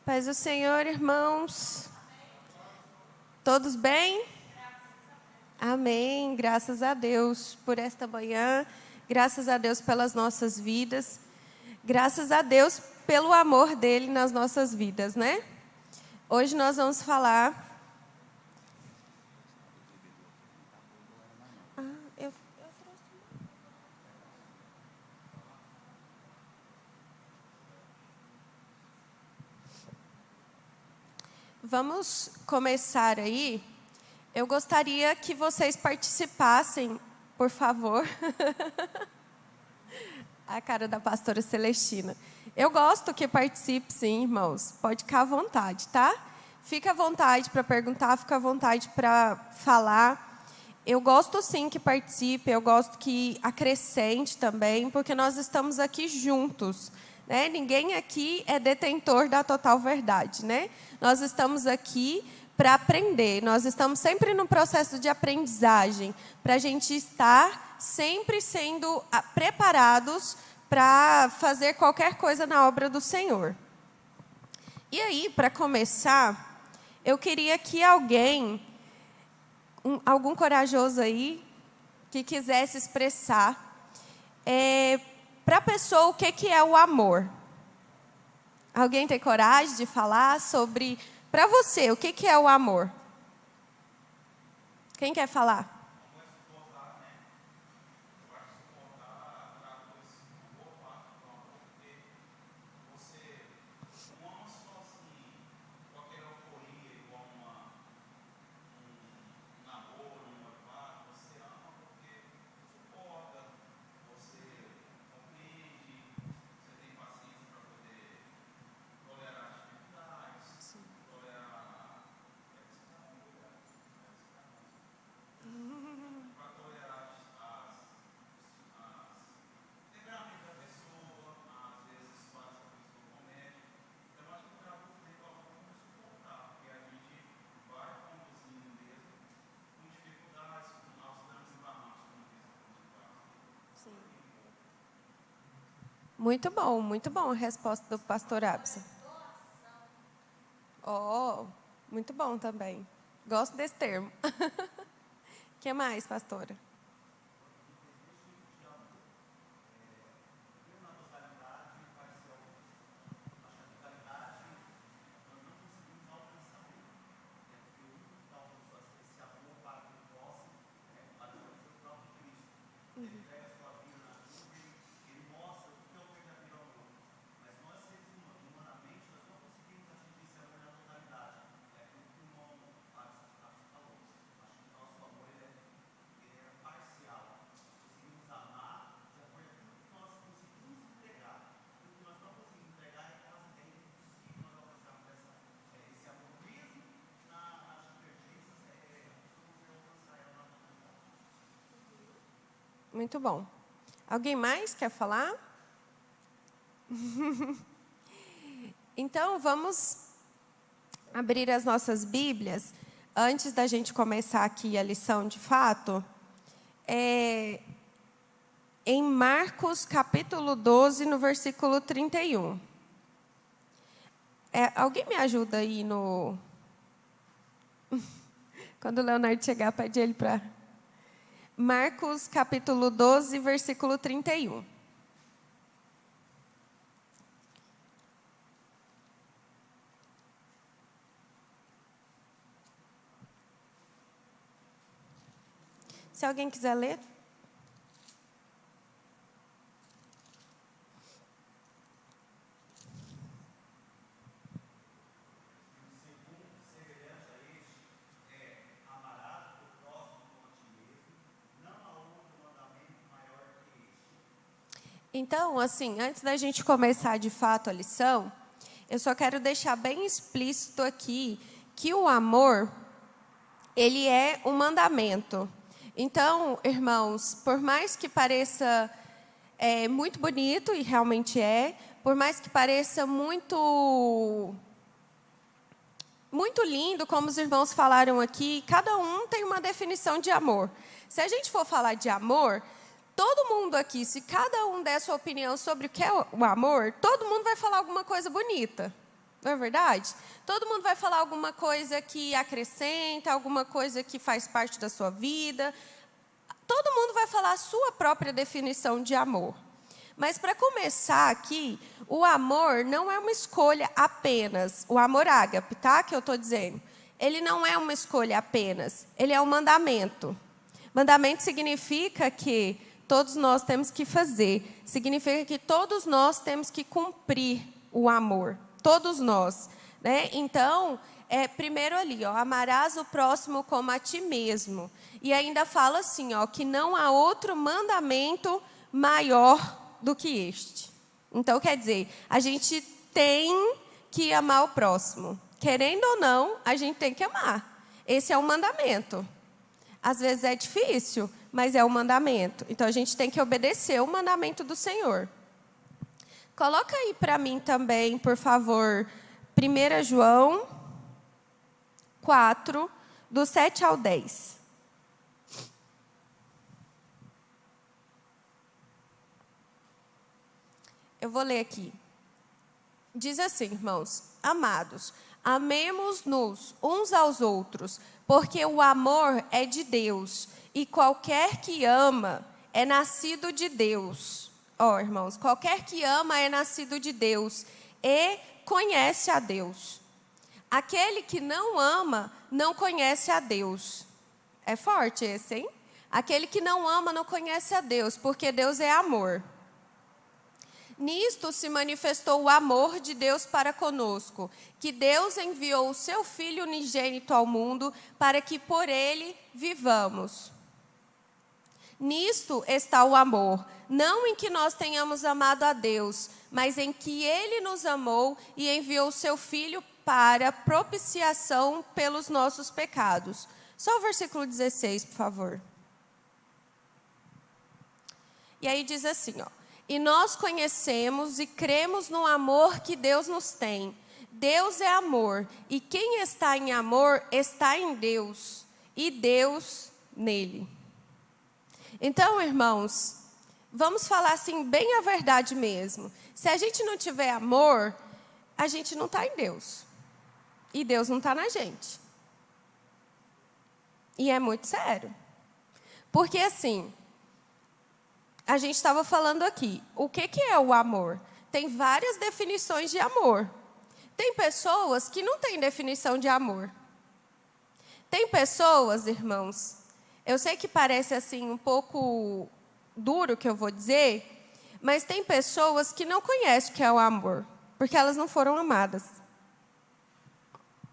Paz do Senhor, irmãos. Todos bem? Amém. Graças a Deus por esta manhã. Graças a Deus pelas nossas vidas. Graças a Deus pelo amor dele nas nossas vidas, né? Hoje nós vamos falar... Vamos começar aí. Eu gostaria que vocês participassem, por favor. A cara da pastora Celestina. Eu gosto que participe, sim, irmãos. Pode ficar à vontade, tá? Fica à vontade para perguntar, fica à vontade para falar. Eu gosto, sim, que participe. Eu gosto que acrescente também, porque nós estamos aqui juntos. Né? Ninguém aqui é detentor da total verdade, né? Nós estamos aqui para aprender. Nós estamos sempre no processo de aprendizagem, para a gente estar sempre sendo preparados para fazer qualquer coisa na obra do Senhor. E aí, para começar, eu queria que alguém, algum corajoso aí, que quisesse expressar, para a pessoa, o que é o amor? Alguém tem coragem de falar sobre, para você, o que é o amor? Quem quer falar? Muito bom a resposta do pastor Absa. Oh, muito bom também. Gosto desse termo. O que mais, pastora? Muito bom. Alguém mais quer falar? Então, vamos abrir as nossas Bíblias. Antes da gente começar aqui a lição de fato, em Marcos, capítulo 12, no versículo 31. Alguém me ajuda aí no... Quando o Leonardo chegar, pede ele para... Marcos, capítulo 12, versículo 31. Se alguém quiser ler. Então, assim, antes da gente começar de fato a lição, eu só quero deixar bem explícito aqui que o amor, ele é um mandamento. Então, irmãos, por mais que pareça muito bonito, e realmente por mais que pareça muito lindo, como os irmãos falaram aqui, cada um tem uma definição de amor. Se a gente for falar de amor, todo mundo aqui, se cada um der sua opinião sobre o que é o amor, todo mundo vai falar alguma coisa bonita, Não é verdade? Todo mundo vai falar alguma coisa que acrescenta, alguma coisa que faz parte da sua vida. Todo mundo vai falar a sua própria definição de amor. Mas, para começar aqui, o amor não é uma escolha apenas. O amor ágape, tá? Que eu estou dizendo. Ele não é uma escolha apenas. Ele é um mandamento. Mandamento significa que todos nós temos que fazer. Significa que todos nós temos que cumprir o amor. Todos nós. Né? Então, primeiro ali, ó, amarás o próximo como a ti mesmo. E ainda fala assim, ó, que não há outro mandamento maior do que este. Então, quer dizer, a gente tem que amar o próximo. Querendo ou não, a gente tem que amar. Esse é um mandamento. Às vezes é difícil, mas é um mandamento. Então, a gente tem que obedecer o mandamento do Senhor. Coloca aí para mim também, por favor, 1 João 4, do 7 ao 10. Eu vou ler aqui. Diz assim, irmãos: amados, amemos-nos uns aos outros, porque o amor é de Deus, e qualquer que ama é nascido de Deus. Ó, irmãos, qualquer que ama é nascido de Deus e conhece a Deus. Aquele que não ama não conhece a Deus. É forte esse, hein? Aquele que não ama não conhece a Deus, porque Deus é amor. Nisto se manifestou o amor de Deus para conosco, que Deus enviou o seu Filho unigênito ao mundo para que por ele vivamos. Nisto está o amor, não em que nós tenhamos amado a Deus, mas em que ele nos amou e enviou o seu Filho para propiciação pelos nossos pecados. Só o versículo 16, por favor. E aí diz assim, ó: e nós conhecemos e cremos no amor que Deus nos tem. Deus é amor, e quem está em amor está em Deus, e Deus nele. Então, irmãos, vamos falar assim, bem a verdade mesmo. Se a gente não tiver amor, a gente não está em Deus. E Deus não está na gente. E é muito sério. Porque assim, a gente estava falando aqui, o que é o amor? Tem várias definições de amor. Tem pessoas que não têm definição de amor. Tem pessoas, irmãos, eu sei que parece assim um pouco duro o que eu vou dizer, mas tem pessoas que não conhecem o que é o amor, porque elas não foram amadas.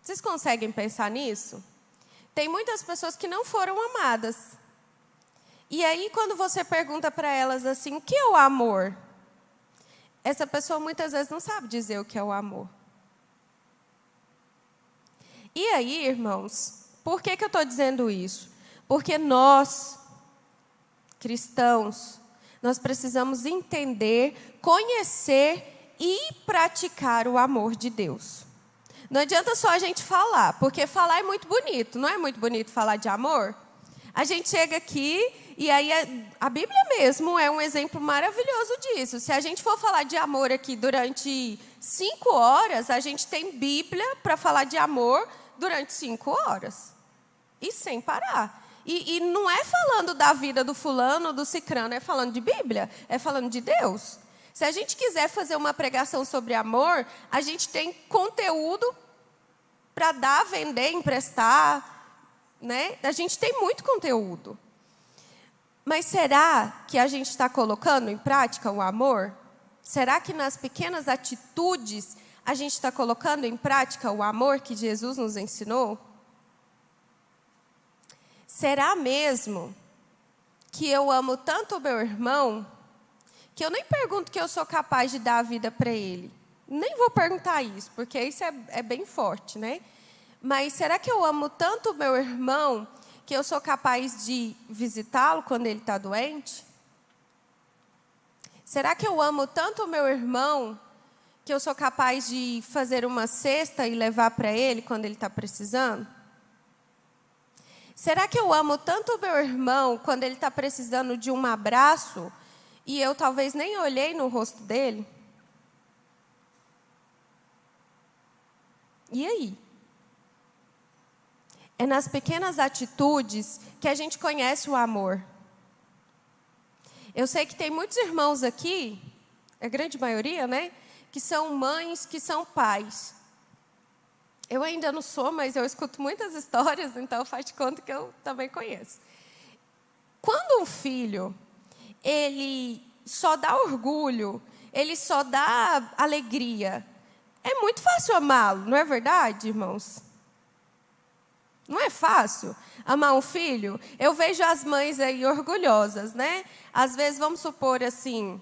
Vocês conseguem pensar nisso? Tem muitas pessoas que não foram amadas. E aí, quando você pergunta para elas assim, o que é o amor? Essa pessoa muitas vezes não sabe dizer o que é o amor. E aí, irmãos, por que eu estou dizendo isso? Porque nós, cristãos, nós precisamos entender, conhecer e praticar o amor de Deus. Não adianta só a gente falar, porque falar é muito bonito. Não é muito bonito falar de amor? A gente chega aqui e aí a Bíblia mesmo é um exemplo maravilhoso disso. Se a gente for falar de amor aqui durante 5 horas, a gente tem Bíblia para falar de amor durante 5 horas. E sem parar. E não é falando da vida do fulano, do cicrano, é falando de Bíblia, é falando de Deus. Se a gente quiser fazer uma pregação sobre amor, a gente tem conteúdo para dar, vender, emprestar, né? A gente tem muito conteúdo. Mas será que a gente está colocando em prática o amor? Será que nas pequenas atitudes a gente está colocando em prática o amor que Jesus nos ensinou? Será mesmo que eu amo tanto o meu irmão que eu nem pergunto que eu sou capaz de dar a vida para ele? Nem vou perguntar isso, porque isso é bem forte, né? Mas será que eu amo tanto o meu irmão que eu sou capaz de visitá-lo quando ele está doente? Será que eu amo tanto o meu irmão que eu sou capaz de fazer uma cesta e levar para ele quando ele está precisando? Será que eu amo tanto o meu irmão quando ele está precisando de um abraço e eu talvez nem olhei no rosto dele? E aí? É nas pequenas atitudes que a gente conhece o amor. Eu sei que tem muitos irmãos aqui, a grande maioria, né? Que são mães, que são pais. Eu ainda não sou, mas eu escuto muitas histórias, então faz de conta que eu também conheço. Quando um filho, ele só dá orgulho, ele só dá alegria, é muito fácil amá-lo, não é verdade, irmãos? Não é fácil amar um filho? Eu vejo as mães aí orgulhosas, né? Às vezes, vamos supor assim,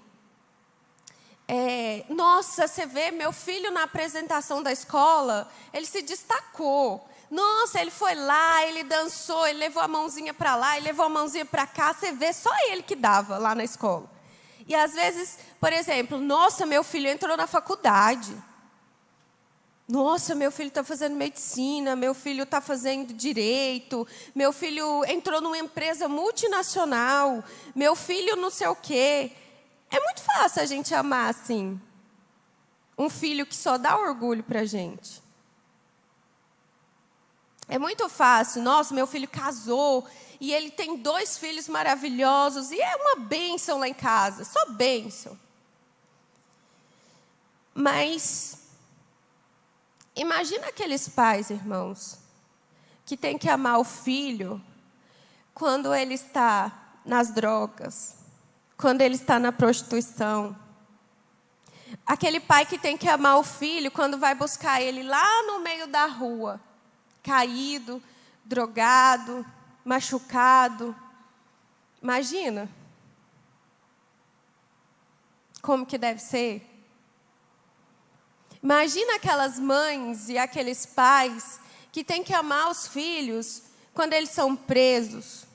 nossa, você vê, meu filho na apresentação da escola, ele se destacou. Nossa, ele foi lá, ele dançou, ele levou a mãozinha para lá, ele levou a mãozinha para cá. Você vê, só ele que dava lá na escola. E às vezes, por exemplo, nossa, meu filho entrou na faculdade. Nossa, meu filho está fazendo medicina, meu filho está fazendo direito, meu filho entrou numa empresa multinacional, meu filho não sei o quê. É muito fácil a gente amar assim, um filho que só dá orgulho para a gente. É muito fácil, nossa, meu filho casou e ele tem 2 filhos maravilhosos e é uma bênção lá em casa, só bênção. Mas imagina aqueles pais, irmãos, que tem que amar o filho quando ele está nas drogas, quando ele está na prostituição. Aquele pai que tem que amar o filho quando vai buscar ele lá no meio da rua, caído, drogado, machucado. Imagina como que deve ser. Imagina aquelas mães e aqueles pais que têm que amar os filhos quando eles são presos.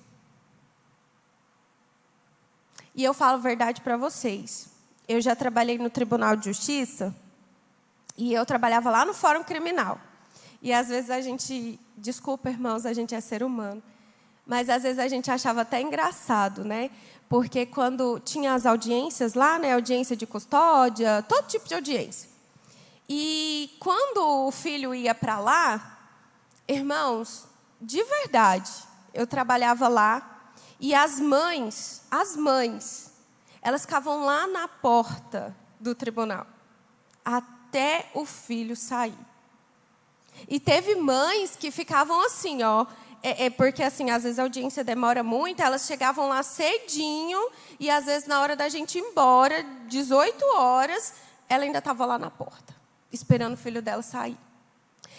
E eu falo a verdade para vocês. Eu já trabalhei no Tribunal de Justiça e eu trabalhava lá no Fórum Criminal. E às vezes a gente, desculpa irmãos, a gente é ser humano, mas às vezes a gente achava até engraçado, né? Porque quando tinha as audiências lá, né, audiência de custódia, todo tipo de audiência. E quando o filho ia para lá, irmãos, de verdade, eu trabalhava lá e as mães, elas ficavam lá na porta do tribunal, até o filho sair. E teve mães que ficavam assim, ó, porque assim, às vezes a audiência demora muito, elas chegavam lá cedinho e às vezes na hora da gente ir embora, 18 horas, ela ainda estava lá na porta, esperando o filho dela sair.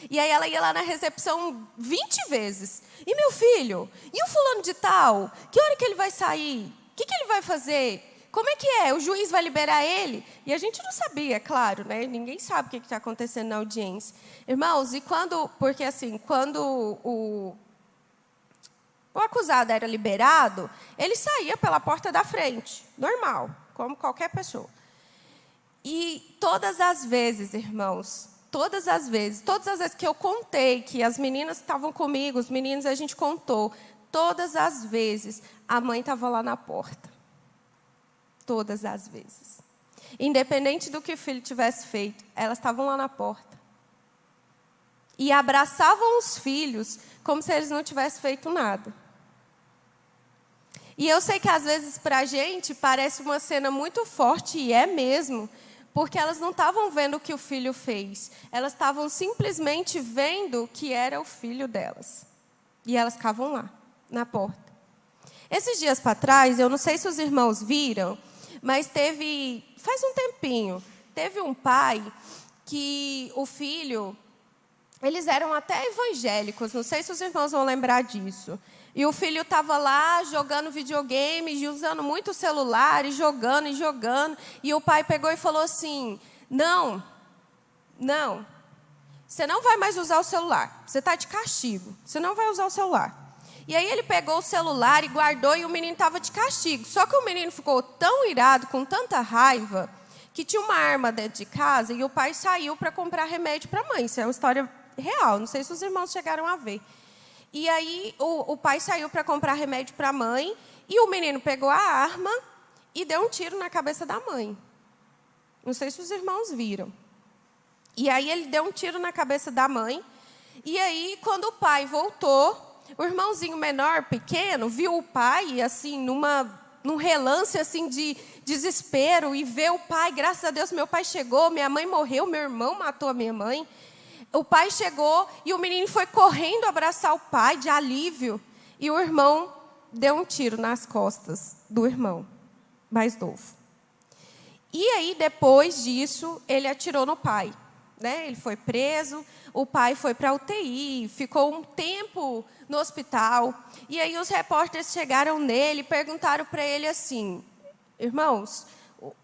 E aí ela ia lá na recepção 20 vezes. E meu filho? E o fulano de tal? Que hora que ele vai sair? O que ele vai fazer? Como é que é? O juiz vai liberar ele? E a gente não sabia, é claro, né? Ninguém sabe o que está acontecendo na audiência. Irmãos, e quando... Porque assim, quando o acusado era liberado, ele saía pela porta da frente, normal, como qualquer pessoa. E todas as vezes, irmãos, todas as vezes que eu contei, que as meninas estavam comigo, os meninos a gente contou, todas as vezes a mãe estava lá na porta. Todas as vezes. Independente do que o filho tivesse feito, elas estavam lá na porta. E abraçavam os filhos como se eles não tivessem feito nada. E eu sei que às vezes para a gente parece uma cena muito forte, e é mesmo, porque elas não estavam vendo o que o filho fez. Elas estavam simplesmente vendo que era o filho delas. E elas ficavam lá, na porta. Esses dias para trás, eu não sei se os irmãos viram, mas faz um tempinho, teve um pai que o filho, eles eram até evangélicos, não sei se os irmãos vão lembrar disso. E o filho estava lá jogando videogame, e usando muito o celular, e jogando, e o pai pegou e falou assim, não, você não vai mais usar o celular, você está de castigo, você não vai usar o celular. E aí ele pegou o celular e guardou, e o menino estava de castigo. Só que o menino ficou tão irado, com tanta raiva, que tinha uma arma dentro de casa, e o pai saiu para comprar remédio para a mãe. Isso é uma história real, não sei se os irmãos chegaram a ver. E aí o pai saiu para comprar remédio para a mãe, e o menino pegou a arma e deu um tiro na cabeça da mãe. Não sei se os irmãos viram. E aí ele deu um tiro na cabeça da mãe. E aí, quando o pai voltou, o irmãozinho menor, pequeno, viu o pai, assim, num relance, assim, de desespero. E vê o pai, graças a Deus, meu pai chegou, minha mãe morreu, meu irmão matou a minha mãe. O pai chegou e o menino foi correndo abraçar o pai, de alívio. E o irmão deu um tiro nas costas do irmão mais novo. E aí, depois disso, ele atirou no pai. Né? Ele foi preso, o pai foi para a UTI, ficou um tempo no hospital. E aí os repórteres chegaram nele e perguntaram para ele assim: irmãos,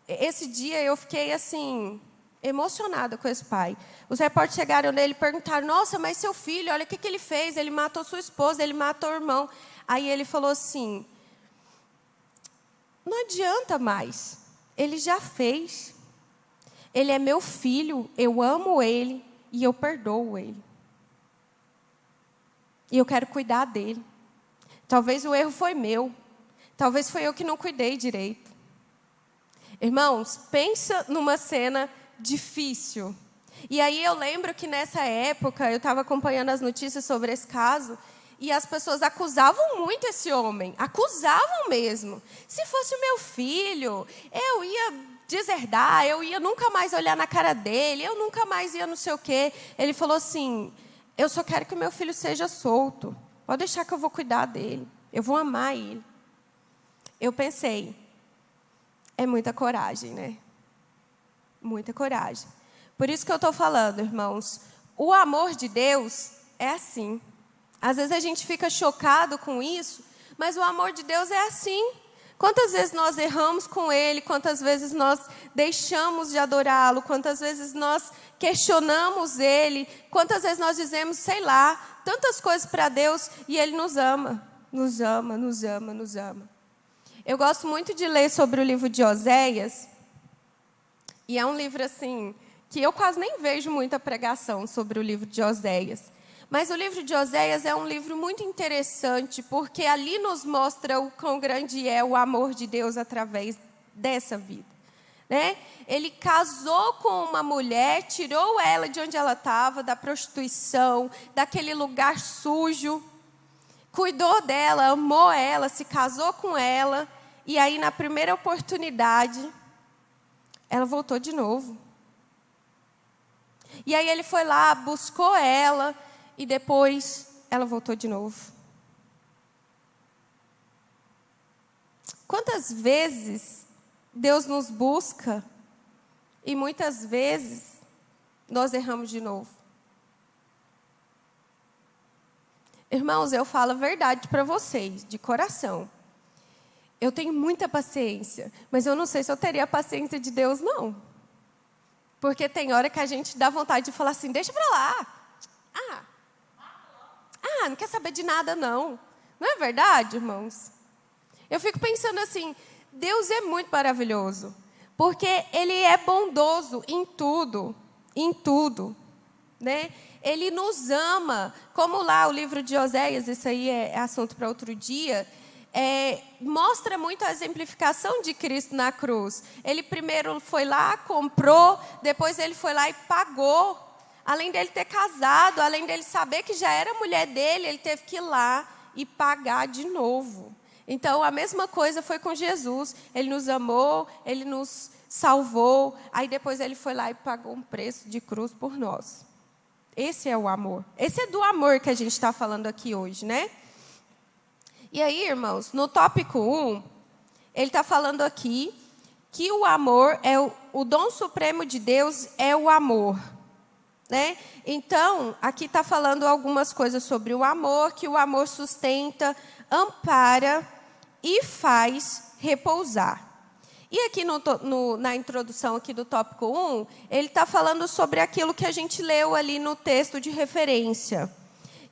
esse dia eu fiquei assim, emocionada com esse pai. Os repórteres chegaram nele e perguntaram: nossa, mas seu filho, olha o que ele fez, ele matou sua esposa, ele matou o irmão. Aí ele falou assim: não adianta mais, ele já fez. Ele é meu filho, eu amo ele e eu perdoo ele. E eu quero cuidar dele. Talvez o erro foi meu. Talvez foi eu que não cuidei direito. Irmãos, pensa numa cena difícil. E aí eu lembro que nessa época, eu estava acompanhando as notícias sobre esse caso, e as pessoas acusavam muito esse homem. Acusavam mesmo. Se fosse o meu filho, eu ia deserdar, eu ia nunca mais olhar na cara dele, eu nunca mais ia não sei o quê. Ele falou assim: eu só quero que o meu filho seja solto. Pode deixar que eu vou cuidar dele. Eu vou amar ele. Eu pensei, é muita coragem, né? Muita coragem. Por isso que eu estou falando, irmãos, o amor de Deus é assim. Às vezes a gente fica chocado com isso, mas o amor de Deus é assim. Quantas vezes nós erramos com Ele, quantas vezes nós deixamos de adorá-lo, quantas vezes nós questionamos Ele, quantas vezes nós dizemos, sei lá, tantas coisas para Deus, e Ele nos ama, nos ama, nos ama, nos ama. Eu gosto muito de ler sobre o livro de Oséias, e é um livro assim, que eu quase nem vejo muita pregação sobre o livro de Oséias. Mas o livro de Oséias é um livro muito interessante, porque ali nos mostra o quão grande é o amor de Deus através dessa vida. Né? Ele casou com uma mulher, tirou ela de onde ela estava, da prostituição, daquele lugar sujo, cuidou dela, amou ela, se casou com ela, e aí na primeira oportunidade, ela voltou de novo. E aí ele foi lá, buscou ela, e depois ela voltou de novo. Quantas vezes Deus nos busca e muitas vezes nós erramos de novo? Irmãos, eu falo a verdade para vocês, de coração. Eu tenho muita paciência, mas eu não sei se eu teria a paciência de Deus, não. Porque tem hora que a gente dá vontade de falar assim, deixa para lá. Não quer saber de nada, não. Não é verdade, irmãos? Eu fico pensando assim, Deus é muito maravilhoso, porque Ele é bondoso em tudo, né? Ele nos ama, como lá o livro de Oséias, isso aí é assunto para outro dia, mostra muito a exemplificação de Cristo na cruz. Ele primeiro foi lá, comprou, depois ele foi lá e pagou. Além dele ter casado, além dele saber que já era mulher dele, ele teve que ir lá e pagar de novo. Então, a mesma coisa foi com Jesus. Ele nos amou, ele nos salvou, aí depois ele foi lá e pagou um preço de cruz por nós. Esse é o amor. Esse é do amor que a gente está falando aqui hoje, né? E aí, irmãos, no tópico 1, ele está falando aqui que o amor, o dom supremo de Deus é o amor. Né? Então, aqui está falando algumas coisas sobre o amor, que o amor sustenta, ampara e faz repousar. E aqui na introdução aqui do tópico 1, ele está falando sobre aquilo que a gente leu ali no texto de referência,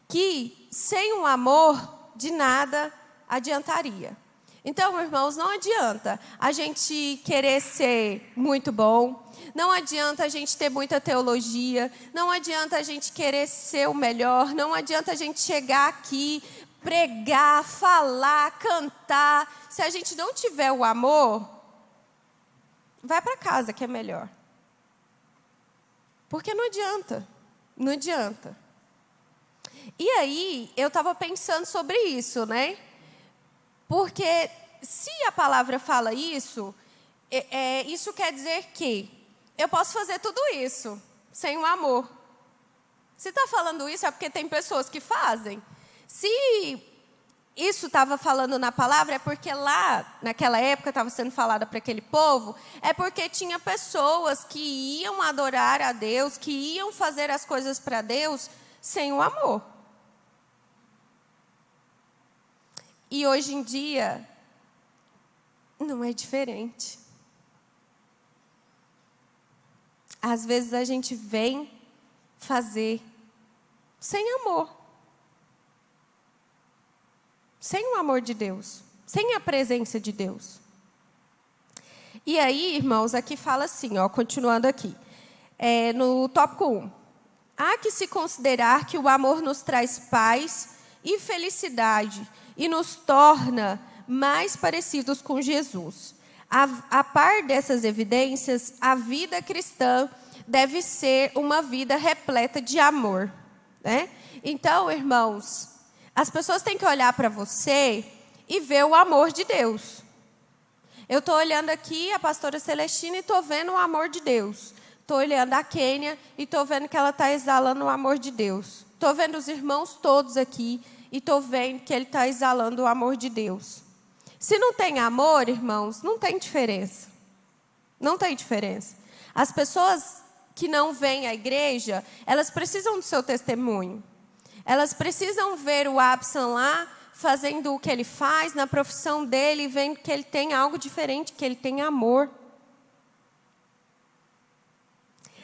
que sem o amor, de nada adiantaria. Então, irmãos, não adianta a gente querer ser muito bom, não adianta a gente ter muita teologia, não adianta a gente querer ser o melhor, não adianta a gente chegar aqui, pregar, falar, cantar. Se a gente não tiver o amor, vai para casa que é melhor. Porque não adianta. Não adianta. E aí, eu estava pensando sobre isso, né? Porque se a palavra fala isso, isso quer dizer que eu posso fazer tudo isso sem o amor. Se está falando isso, é porque tem pessoas que fazem. Se isso estava falando na palavra, é porque lá, naquela época, estava sendo falada para aquele povo, é porque tinha pessoas que iam adorar a Deus, que iam fazer as coisas para Deus sem o amor. E hoje em dia, não é diferente. Às vezes a gente vem fazer sem amor. Sem o amor de Deus. Sem a presença de Deus. E aí, irmãos, aqui fala assim, ó, continuando aqui. No tópico 1. Há que se considerar que o amor nos traz paz e felicidade e nos torna mais parecidos com Jesus. A par dessas evidências, a vida cristã deve ser uma vida repleta de amor, né? Então, irmãos, as pessoas têm que olhar para você e ver o amor de Deus. Eu estou olhando aqui a pastora Celestina e estou vendo o amor de Deus. Estou olhando a Kênia e estou vendo que ela está exalando o amor de Deus. Estou vendo os irmãos todos aqui e estou vendo que ele está exalando o amor de Deus. Se não tem amor, irmãos, não tem diferença. Não tem diferença. As pessoas que não vêm à igreja, elas precisam do seu testemunho. Elas precisam ver o Absalom lá, fazendo o que ele faz, na profissão dele, vendo que ele tem algo diferente, que ele tem amor.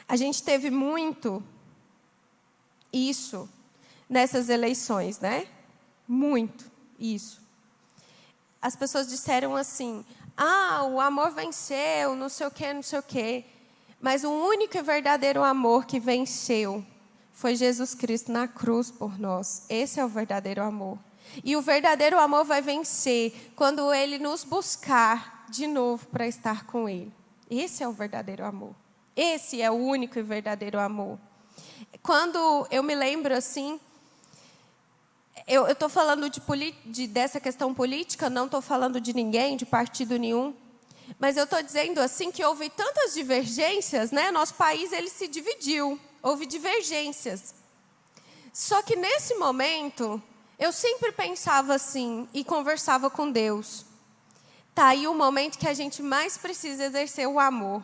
A gente teve muito isso nessas eleições, né? Muito isso. As pessoas disseram assim, o amor venceu, não sei o quê, não sei o quê. Mas o único e verdadeiro amor que venceu foi Jesus Cristo na cruz por nós. Esse é o verdadeiro amor. E o verdadeiro amor vai vencer quando Ele nos buscar de novo para estar com Ele. Esse é o verdadeiro amor. Esse é o único e verdadeiro amor. Quando eu me lembro assim, eu estou falando dessa questão política, não estou falando de ninguém, de partido nenhum. Mas eu estou dizendo assim que houve tantas divergências, né? Nosso país ele se dividiu, houve divergências. Só que nesse momento, eu sempre pensava assim e conversava com Deus. Tá aí o momento que a gente mais precisa exercer o amor.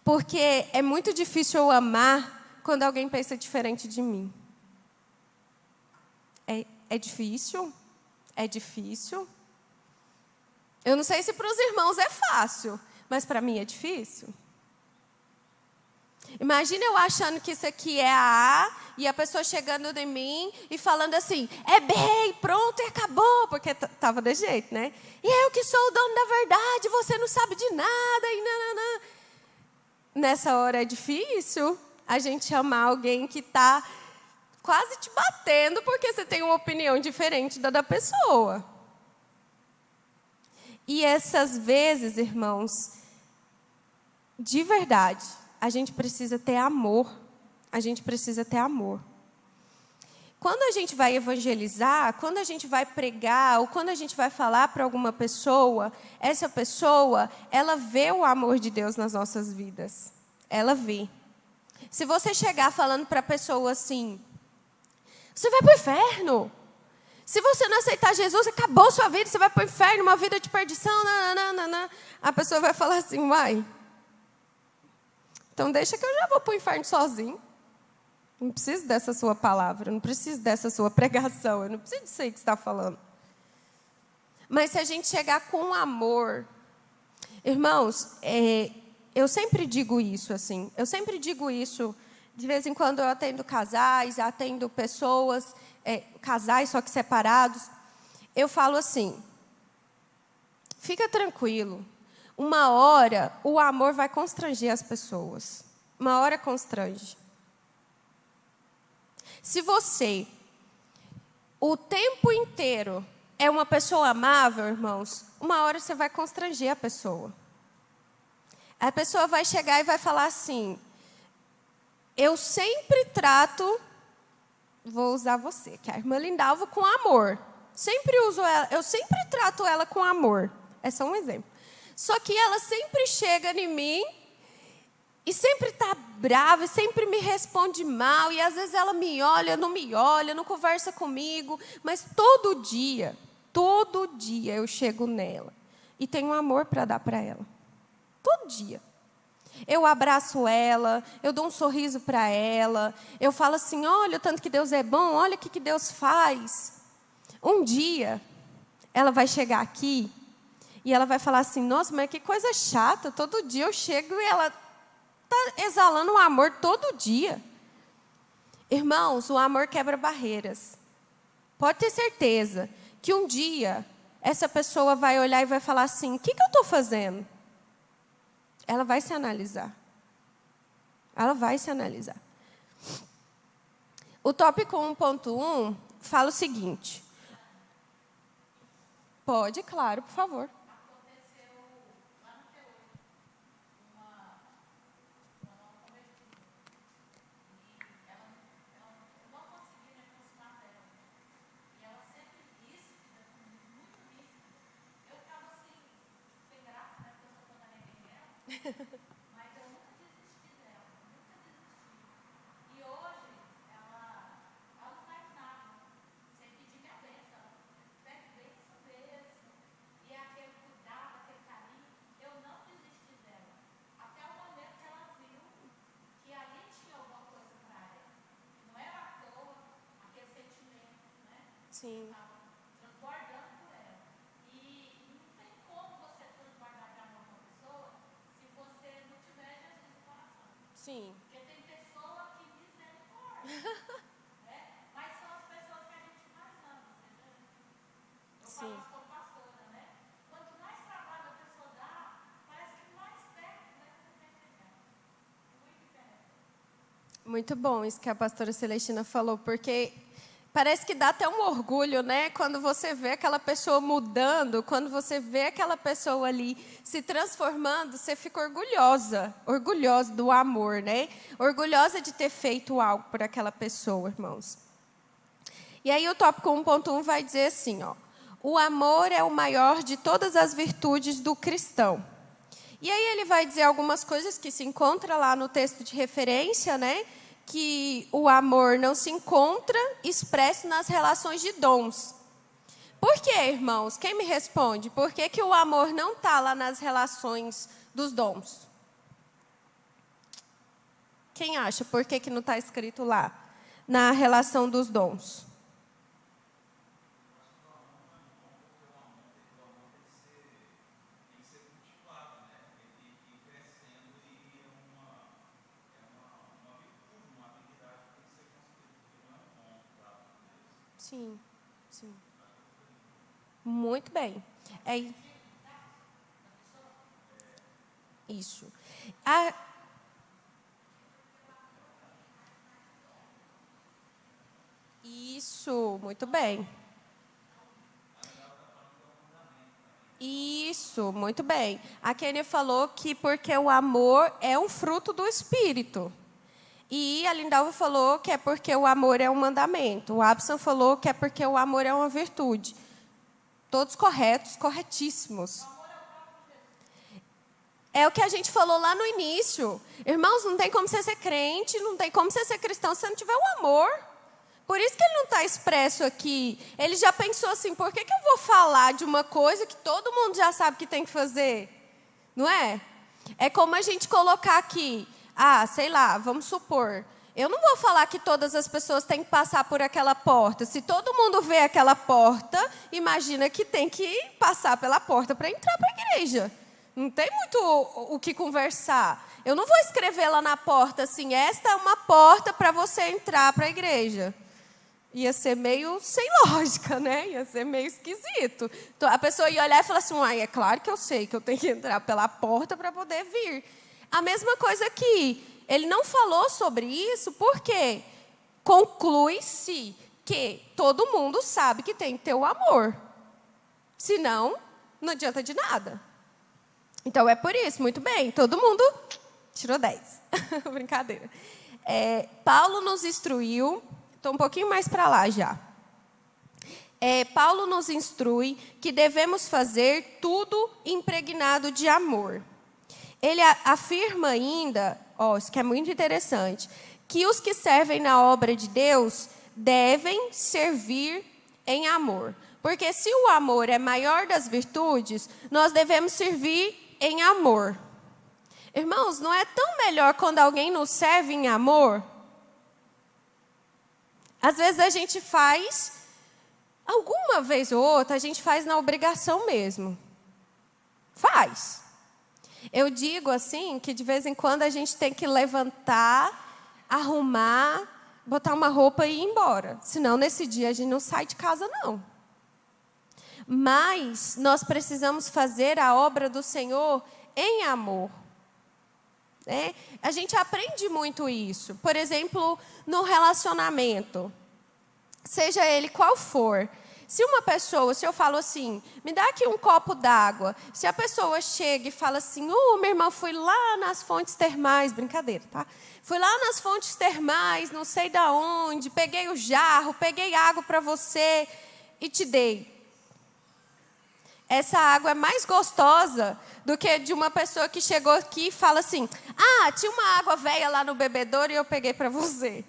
Porque é muito difícil eu amar quando alguém pensa diferente de mim. É difícil? É difícil. Eu não sei se para os irmãos é fácil, mas para mim é difícil. Imagina eu achando que isso aqui é a A e a pessoa chegando em mim e falando assim, é B, pronto e acabou, porque estava de jeito, né? E eu que sou o dono da verdade, você não sabe de nada e nananã. Nessa hora é difícil a gente amar alguém que está quase te batendo porque você tem uma opinião diferente da pessoa. E essas vezes, irmãos, de verdade, a gente precisa ter amor. A gente precisa ter amor. Quando a gente vai evangelizar, quando a gente vai pregar, ou quando a gente vai falar para alguma pessoa, essa pessoa, ela vê o amor de Deus nas nossas vidas. Ela vê. Se você chegar falando para a pessoa assim, você vai para o inferno. Se você não aceitar Jesus, acabou sua vida, você vai para o inferno, uma vida de perdição. Nananana. A pessoa vai falar assim, uai, então deixa que eu já vou para o inferno sozinho. Não preciso dessa sua palavra, não preciso dessa sua pregação, eu não preciso disso aí que você está falando. Mas se a gente chegar com amor, irmãos, eu sempre digo isso assim, de vez em quando eu atendo casais, atendo pessoas, casais só que separados, eu falo assim, fica tranquilo, uma hora o amor vai constranger as pessoas, uma hora constrange. Se você, o tempo inteiro, é uma pessoa amável, irmãos, uma hora você vai constranger a pessoa. A pessoa vai chegar e vai falar assim, eu sempre trato, vou usar você, que é a irmã Lindalva, com amor. Sempre uso ela, eu sempre trato ela com amor. É só um exemplo. Só que ela sempre chega em mim e sempre está brava, e sempre me responde mal. E às vezes ela me olha, não conversa comigo. Mas todo dia eu chego nela. E tenho amor para dar para ela. Todo dia. Eu abraço ela, eu dou um sorriso para ela. Eu falo assim, olha o tanto que Deus é bom, olha o que Deus faz. Um dia, ela vai chegar aqui e ela vai falar assim, nossa, mas que coisa chata. Todo dia eu chego e ela está exalando um amor todo dia. Irmãos, o amor quebra barreiras. Pode ter certeza que um dia essa pessoa vai olhar e vai falar assim, o que eu estou fazendo? Ela vai se analisar. Ela vai se analisar. O tópico 1.1 fala o seguinte. Pode, claro, por favor. Sim. Sim. Porque tem pessoa que misericórdia, né? Mas são as pessoas que a gente mais ama, entendeu? Eu falo isso como pastora, né? Quanto mais trabalho a pessoa dá, parece que mais perto você tem que chegar. Muito diferente. Muito bom isso que a pastora Celestina falou, porque parece que dá até um orgulho, né? Quando você vê aquela pessoa mudando, quando você vê aquela pessoa ali se transformando, você fica orgulhosa do amor, né? Orgulhosa de ter feito algo por aquela pessoa, irmãos. E aí o tópico 1.1 vai dizer assim, ó. O amor é o maior de todas as virtudes do cristão. E aí ele vai dizer algumas coisas que se encontra lá no texto de referência, né? Que o amor não se encontra expresso nas relações de dons. Por quê, irmãos? Quem me responde? Por que o amor não está lá nas relações dos dons? Quem acha? Por que não está escrito lá? Na relação dos dons. Sim, sim. Muito bem. É isso. Isso, muito bem. Isso, muito bem. A Kênia falou que porque o amor é um fruto do Espírito. E a Lindalva falou que é porque o amor é um mandamento. O Abson falou que é porque o amor é uma virtude. Todos corretos, corretíssimos. É o que a gente falou lá no início. Irmãos, não tem como você ser crente, não tem como você ser cristão se não tiver o amor. Por isso que ele não está expresso aqui. Ele já pensou assim, por que eu vou falar de uma coisa que todo mundo já sabe que tem que fazer? Não é? É como a gente colocar aqui, sei lá, vamos supor, eu não vou falar que todas as pessoas têm que passar por aquela porta. Se todo mundo vê aquela porta, imagina que tem que passar pela porta para entrar para a igreja. Não tem muito o que conversar. Eu não vou escrever lá na porta assim, esta é uma porta para você entrar para a igreja. Ia ser meio sem lógica, né? Ia ser meio esquisito. Então, a pessoa ia olhar e falar assim, é claro que eu sei que eu tenho que entrar pela porta para poder vir. A mesma coisa aqui. Ele não falou sobre isso porque conclui-se que todo mundo sabe que tem que ter o amor. Senão, não adianta de nada. Então, é por isso, muito bem. Todo mundo tirou 10. Brincadeira. Paulo nos instruiu, estou um pouquinho mais para lá já. Paulo nos instrui que devemos fazer tudo impregnado de amor. Ele afirma ainda, isso que é muito interessante, que os que servem na obra de Deus devem servir em amor. Porque se o amor é maior das virtudes, nós devemos servir em amor. Irmãos, não é tão melhor quando alguém nos serve em amor? Às vezes a gente faz, alguma vez ou outra, a gente faz na obrigação mesmo. Faz. Eu digo assim, que de vez em quando a gente tem que levantar, arrumar, botar uma roupa e ir embora. Senão, nesse dia, a gente não sai de casa, não. Mas nós precisamos fazer a obra do Senhor em amor. A gente aprende muito isso. Por exemplo, no relacionamento. Seja ele qual for. Se eu falo assim, me dá aqui um copo d'água. Se a pessoa chega e fala assim, meu irmão, fui lá nas fontes termais, brincadeira, tá? Fui lá nas fontes termais, não sei da onde, peguei o jarro, peguei água para você e te dei. Essa água é mais gostosa do que de uma pessoa que chegou aqui e fala assim, tinha uma água velha lá no bebedouro e eu peguei para você.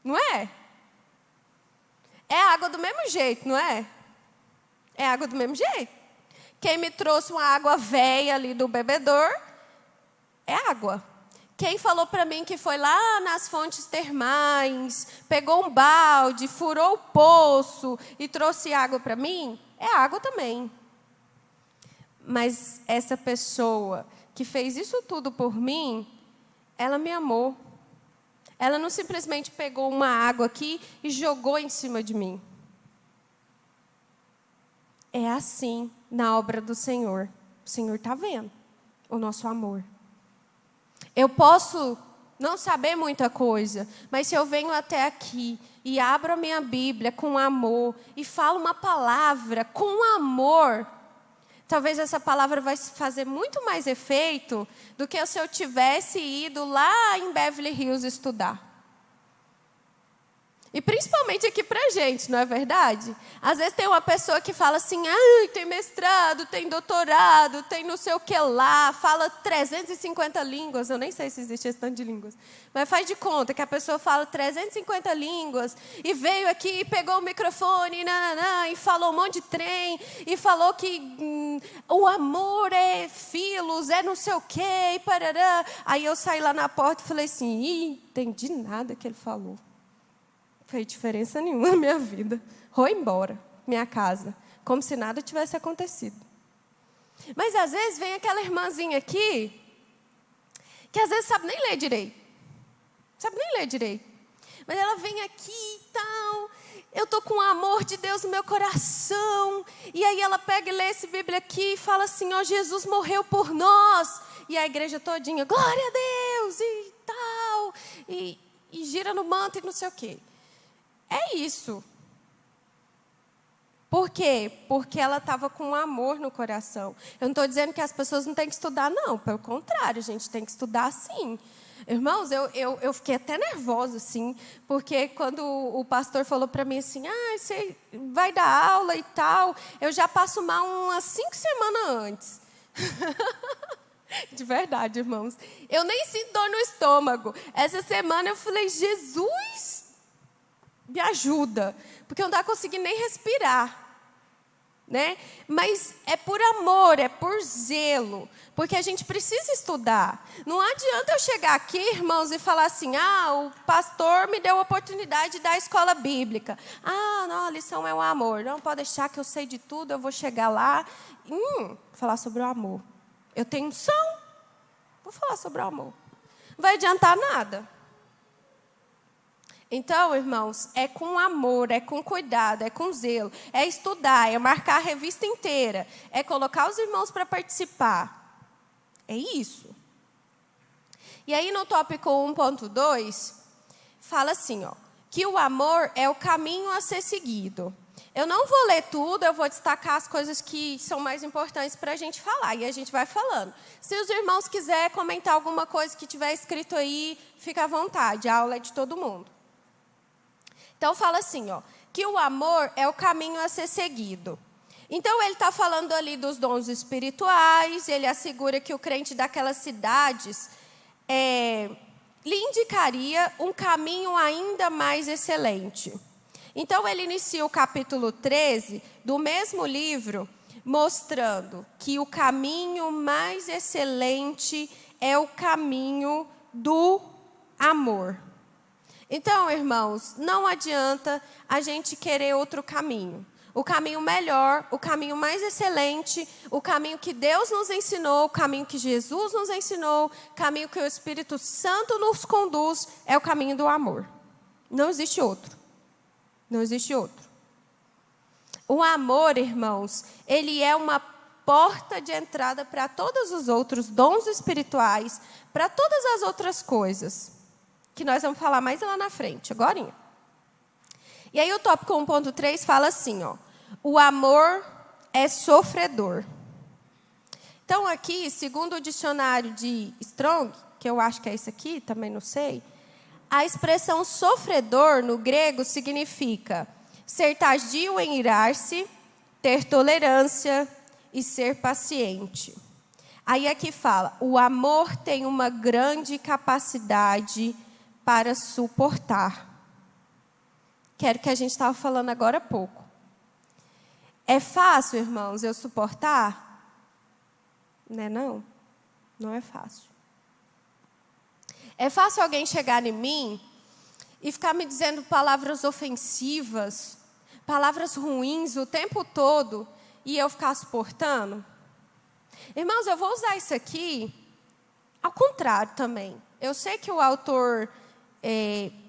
Não é? É água do mesmo jeito, não é? É água do mesmo jeito. Quem me trouxe uma água velha ali do bebedouro, é água. Quem falou para mim que foi lá nas fontes termais, pegou um balde, furou o poço e trouxe água para mim, é água também. Mas essa pessoa que fez isso tudo por mim, ela me amou. Ela não simplesmente pegou uma água aqui e jogou em cima de mim. É assim na obra do Senhor. O Senhor está vendo o nosso amor. Eu posso não saber muita coisa, mas se eu venho até aqui e abro a minha Bíblia com amor e falo uma palavra com amor, talvez essa palavra vai fazer muito mais efeito do que se eu tivesse ido lá em Beverly Hills estudar. E principalmente aqui pra gente, não é verdade? Às vezes tem uma pessoa que fala assim, tem mestrado, tem doutorado, tem não sei o que lá, fala 350 línguas, eu nem sei se existe esse tanto de línguas, mas faz de conta que a pessoa fala 350 línguas, e veio aqui, pegou o microfone, e falou um monte de trem, e falou que o amor é filos, é não sei o que, e parará. Aí eu saí lá na porta e falei assim, entendi nada que ele falou. Não fez diferença nenhuma na minha vida. Vou embora, minha casa, como se nada tivesse acontecido. Mas às vezes vem aquela irmãzinha aqui, que às vezes sabe nem ler direito. Mas ela vem aqui e tal, eu estou com o amor de Deus no meu coração. E aí ela pega e lê essa Bíblia aqui e fala assim, Jesus morreu por nós. E a igreja todinha, glória a Deus e tal. E gira no manto e não sei o quê. É isso. Por quê? Porque ela estava com amor no coração. Eu não estou dizendo que as pessoas não têm que estudar, não. Pelo contrário, a gente tem que estudar sim. Irmãos, eu fiquei até nervosa, assim, porque quando o pastor falou para mim assim, você vai dar aula e tal, eu já passo mal umas 5 semanas antes. De verdade, irmãos. Eu nem sinto dor no estômago. Essa semana eu falei, Jesus, me ajuda, porque eu não estava conseguindo nem respirar. Né? Mas é por amor, é por zelo, porque a gente precisa estudar. Não adianta eu chegar aqui, irmãos, e falar assim, o pastor me deu a oportunidade de dar a escola bíblica. Não, a lição é o amor. Não pode deixar que eu sei de tudo, eu vou chegar lá falar sobre o amor. Eu tenho unção, vou falar sobre o amor. Não vai adiantar nada. Então, irmãos, é com amor, é com cuidado, é com zelo, é estudar, é marcar a revista inteira, é colocar os irmãos para participar. É isso. E aí no tópico 1.2, fala assim, que o amor é o caminho a ser seguido. Eu não vou ler tudo, eu vou destacar as coisas que são mais importantes para a gente falar. E a gente vai falando. Se os irmãos quiserem comentar alguma coisa que tiver escrito aí, fica à vontade. A aula é de todo mundo. Então, fala assim, ó, que o amor é o caminho a ser seguido. Então, ele está falando ali dos dons espirituais. Ele assegura que o crente daquelas cidades lhe indicaria um caminho ainda mais excelente. Então, ele inicia o capítulo 13 do mesmo livro, mostrando que o caminho mais excelente é o caminho do amor. Então, irmãos, não adianta a gente querer outro caminho. O caminho melhor, o caminho mais excelente, o caminho que Deus nos ensinou, o caminho que Jesus nos ensinou, o caminho que o Espírito Santo nos conduz, é o caminho do amor. Não existe outro. Não existe outro. O amor, irmãos, ele é uma porta de entrada para todos os outros dons espirituais, para todas as outras coisas, que nós vamos falar mais lá na frente, agorinha. E aí o tópico 1.3 fala assim, ó, o amor é sofredor. Então aqui, segundo o dicionário de Strong, que eu acho que é esse aqui, também não sei, a expressão sofredor, no grego, significa ser tardio em irar-se, ter tolerância e ser paciente. Aí aqui fala, o amor tem uma grande capacidade para suportar. Que era o que a gente estava falando agora há pouco. É fácil, irmãos, eu suportar? Não é não? Não é fácil. É fácil alguém chegar em mim e ficar me dizendo palavras ofensivas, palavras ruins o tempo todo e eu ficar suportando? Irmãos, eu vou usar isso aqui ao contrário também. Eu sei que o autor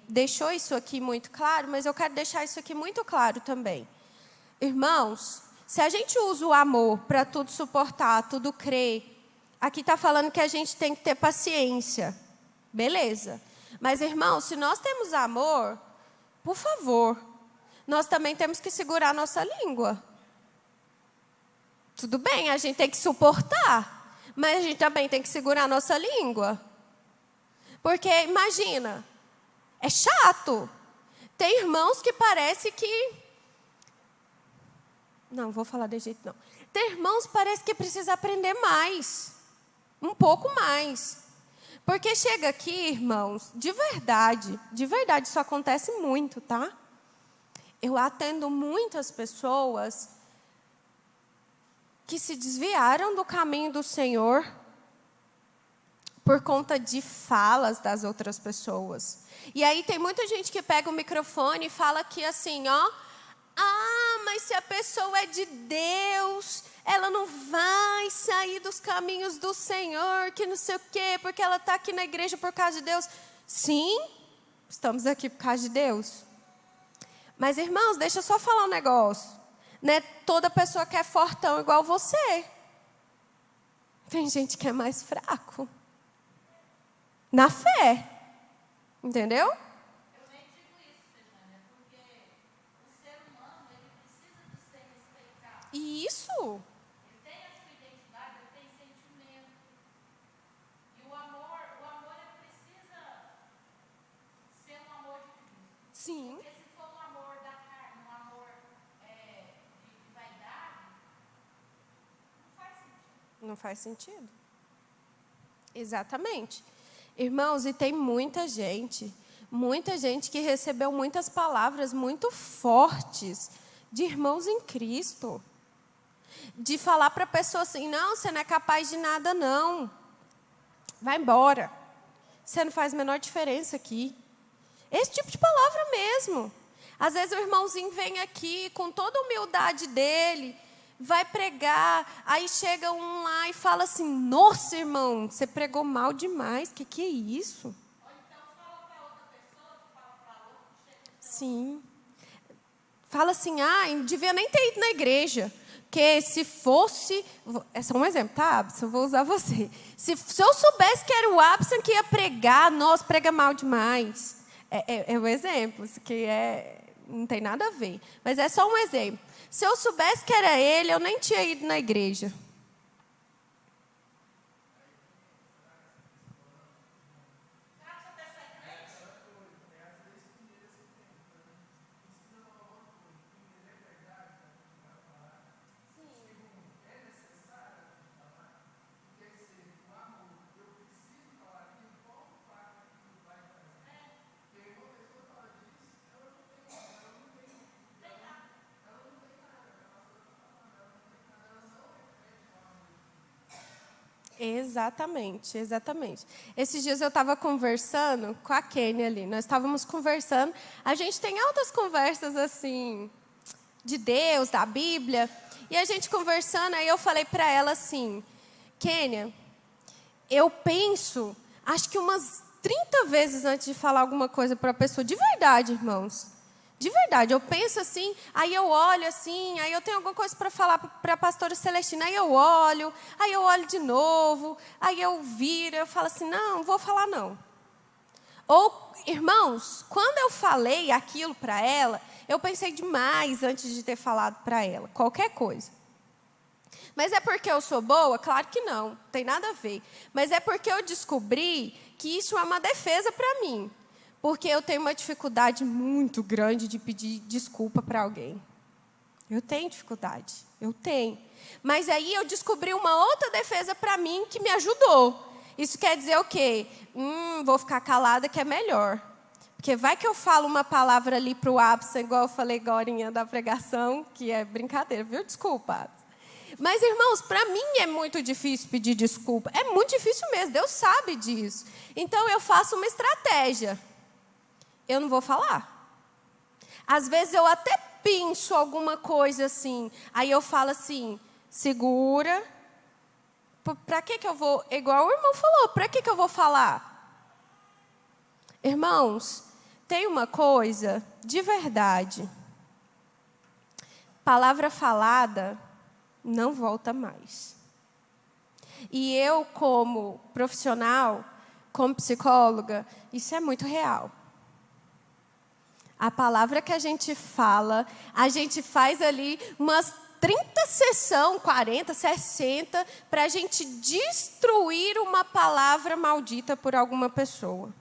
deixou isso aqui muito claro, mas eu quero deixar isso aqui muito claro também. Irmãos, se a gente usa o amor para tudo suportar, tudo crer, aqui está falando que a gente tem que ter paciência. Beleza. Mas, irmãos, se nós temos amor, por favor, nós também temos que segurar a nossa língua. Tudo bem, a gente tem que suportar, mas a gente também tem que segurar a nossa língua. Porque, imagina, é chato. Tem irmãos que parece que... Não, vou falar desse jeito não. Tem irmãos que parece que precisa aprender mais. Um pouco mais. Porque chega aqui, irmãos, de verdade isso acontece muito, tá? Eu atendo muitas pessoas que se desviaram do caminho do Senhor por conta de falas das outras pessoas. E aí tem muita gente que pega o microfone e fala aqui assim, ó, mas se a pessoa é de Deus, ela não vai sair dos caminhos do Senhor, que não sei o quê, porque ela está aqui na igreja por causa de Deus. Sim, estamos aqui por causa de Deus. Mas, irmãos, deixa eu só falar um negócio. Não é toda pessoa que é fortão igual você. Tem gente que é mais fraco. Na fé. Entendeu? Isso. Ele tem a sua identidade, ele tem sentimento. E o amor ele precisa ser um amor de Cristo. Sim. Porque se for um amor da carne, um amor de vaidade, não faz sentido. Não faz sentido. Exatamente. Irmãos, e tem muita gente que recebeu muitas palavras muito fortes de irmãos em Cristo. De falar para a pessoa assim, não, você não é capaz de nada não. Vai embora. Você não faz a menor diferença aqui. Esse tipo de palavra mesmo. Às vezes o irmãozinho vem aqui com toda a humildade dele, vai pregar, aí chega um lá e fala assim, nossa, irmão, você pregou mal demais, que é isso? Ou então fala para outra pessoa, que fala para outra. Sim. Fala assim, devia nem ter ido na igreja. Porque se fosse... É só um exemplo, tá, Abson? Eu vou usar você. Se eu soubesse que era o Abson que ia pregar, nossa, prega mal demais. É o exemplo, isso que não tem nada a ver. Mas é só um exemplo. Se eu soubesse que era ele, eu nem tinha ido na igreja. Exatamente, exatamente. Esses dias eu estava conversando com a Kenny ali. Nós estávamos conversando. A gente tem altas conversas assim, de Deus, da Bíblia. E a gente conversando, aí eu falei para ela assim: Kênia, eu penso, acho que umas 30 vezes antes de falar alguma coisa para a pessoa. De verdade, irmãos. De verdade, eu penso assim, aí eu olho assim, aí eu tenho alguma coisa para falar para a pastora Celestina, aí eu olho de novo, aí eu viro, eu falo assim, não vou falar não. Ou, irmãos, quando eu falei aquilo para ela, eu pensei demais antes de ter falado para ela, qualquer coisa. Mas é porque eu sou boa? Claro que não tem nada a ver. Mas é porque eu descobri que isso é uma defesa para mim. Porque eu tenho uma dificuldade muito grande de pedir desculpa para alguém. Eu tenho dificuldade, eu tenho. Mas aí eu descobri uma outra defesa para mim que me ajudou. Isso quer dizer o quê? Vou ficar calada que é melhor. Porque vai que eu falo uma palavra ali para o Absa, igual eu falei agora da pregação, que é brincadeira, viu? Desculpa. Mas, irmãos, para mim é muito difícil pedir desculpa. É muito difícil mesmo, Deus sabe disso. Então eu faço uma estratégia. Eu não vou falar. Às vezes eu até penso alguma coisa assim. Aí eu falo assim, segura. Para que eu vou... Igual o irmão falou, para que eu vou falar? Irmãos, tem uma coisa de verdade. Palavra falada não volta mais. E eu, como profissional, como psicóloga, isso é muito real. A palavra que a gente fala, a gente faz ali umas 30 sessões, 40, 60, para a gente destruir uma palavra maldita por alguma pessoa.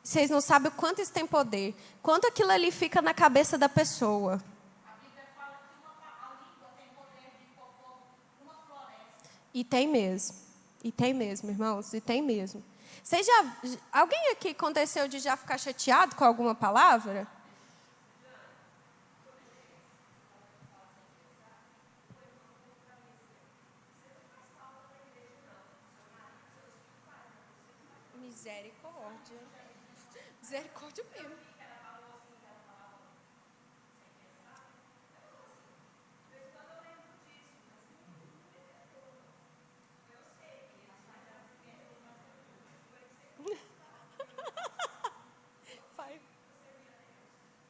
Vocês não sabem o quanto isso tem poder, quanto aquilo ali fica na cabeça da pessoa. A Bíblia fala que a língua tem poder de pôr fogo numa floresta. E tem mesmo, irmãos, e tem mesmo. Alguém aqui aconteceu de já ficar chateado com alguma palavra? Misericórdia. Misericórdia mesmo.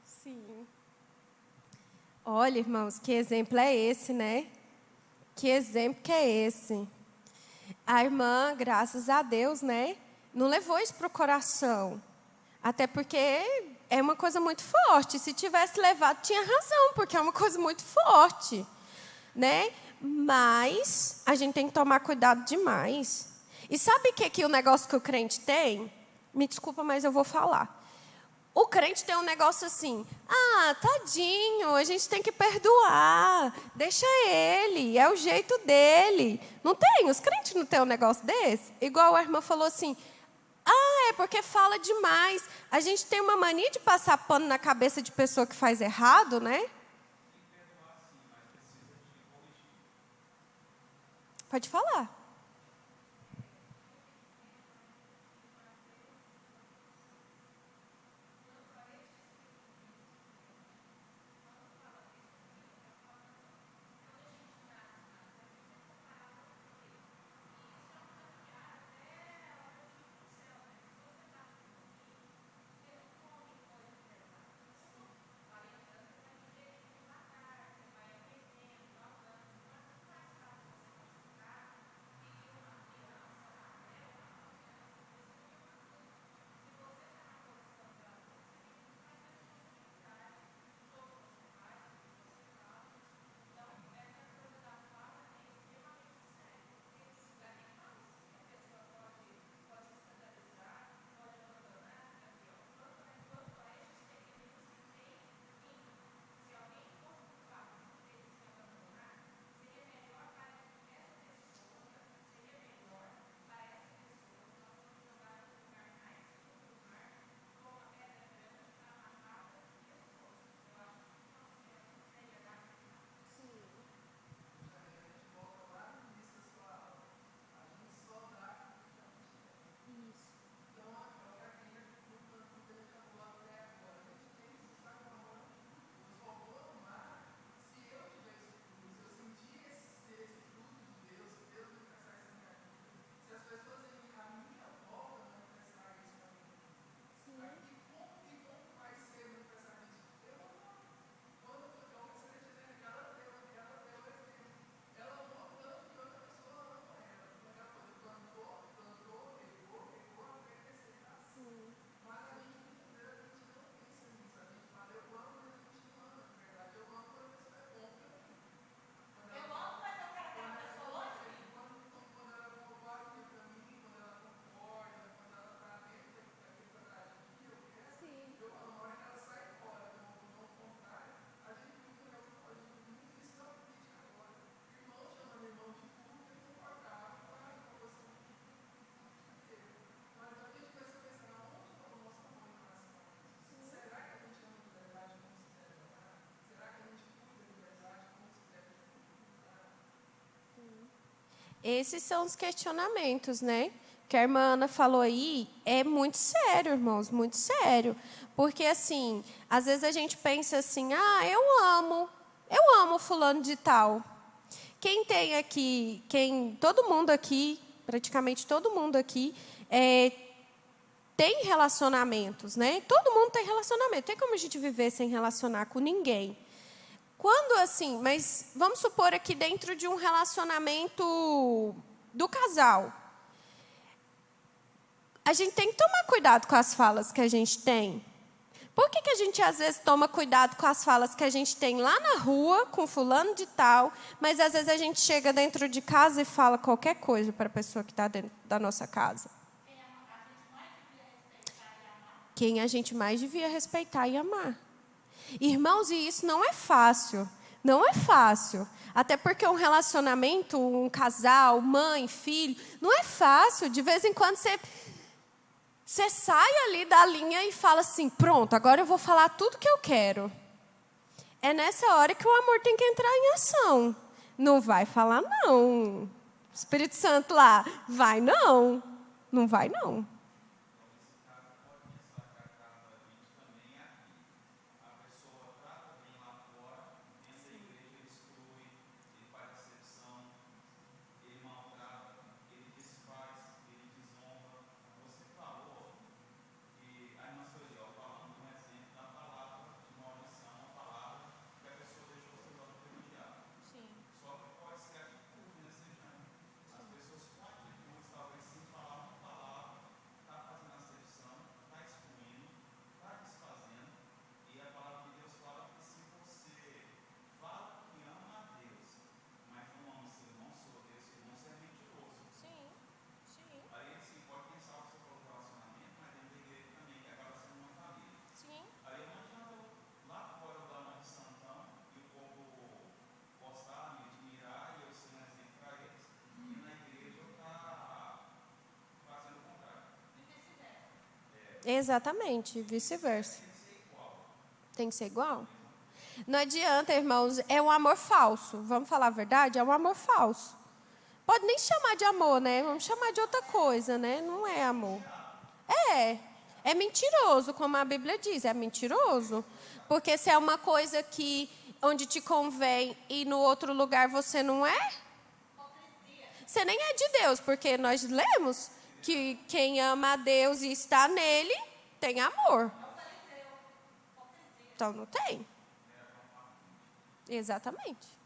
Sim. Olha, irmãos, que exemplo é esse, né? Que exemplo que é esse? A irmã, graças a Deus, né? Não levou isso para o coração. Até porque é uma coisa muito forte. Se tivesse levado, tinha razão, porque é uma coisa muito forte, né? Mas a gente tem que tomar cuidado demais. E sabe que o negócio que o crente tem? Me desculpa, mas eu vou falar. O crente tem um negócio assim, tadinho, a gente tem que perdoar, deixa ele, é o jeito dele. Não tem, os crentes não têm um negócio desse? Igual a irmã falou assim, é porque fala demais. A gente tem uma mania de passar pano na cabeça de pessoa que faz errado, né? Pode falar. Esses são os questionamentos, né? Que a irmã Ana falou aí é muito sério, irmãos, muito sério. Porque, assim, às vezes a gente pensa assim, eu amo fulano de tal. Quem tem aqui, todo mundo aqui, praticamente todo mundo aqui, tem relacionamentos, né? Todo mundo tem relacionamento. Tem como a gente viver sem relacionar com ninguém? Quando assim, mas vamos supor aqui dentro de um relacionamento do casal. A gente tem que tomar cuidado com as falas que a gente tem. Por que a gente às vezes toma cuidado com as falas que a gente tem lá na rua, com fulano de tal, mas às vezes a gente chega dentro de casa e fala qualquer coisa para a pessoa que está dentro da nossa casa? Quem a gente mais devia respeitar e amar. Irmãos, e isso não é fácil. Não é fácil. Até porque um relacionamento, um casal, mãe, filho, não é fácil. De vez em quando você sai ali da linha e fala assim, pronto, agora eu vou falar tudo que eu quero. É nessa hora que o amor tem que entrar em ação. Não vai falar não. Espírito Santo lá, vai não. Não vai não. Exatamente, vice-versa. Tem que ser igual? Não adianta, irmãos, é um amor falso. Vamos falar a verdade? É um amor falso. Pode nem chamar de amor, né? Vamos chamar de outra coisa, né? Não é amor. É mentiroso, como a Bíblia diz, é mentiroso. Porque se é uma coisa que onde te convém e no outro lugar você não é, você nem é de Deus, porque nós lemos que quem ama a Deus e está nele tem amor. Então não tem. Exatamente.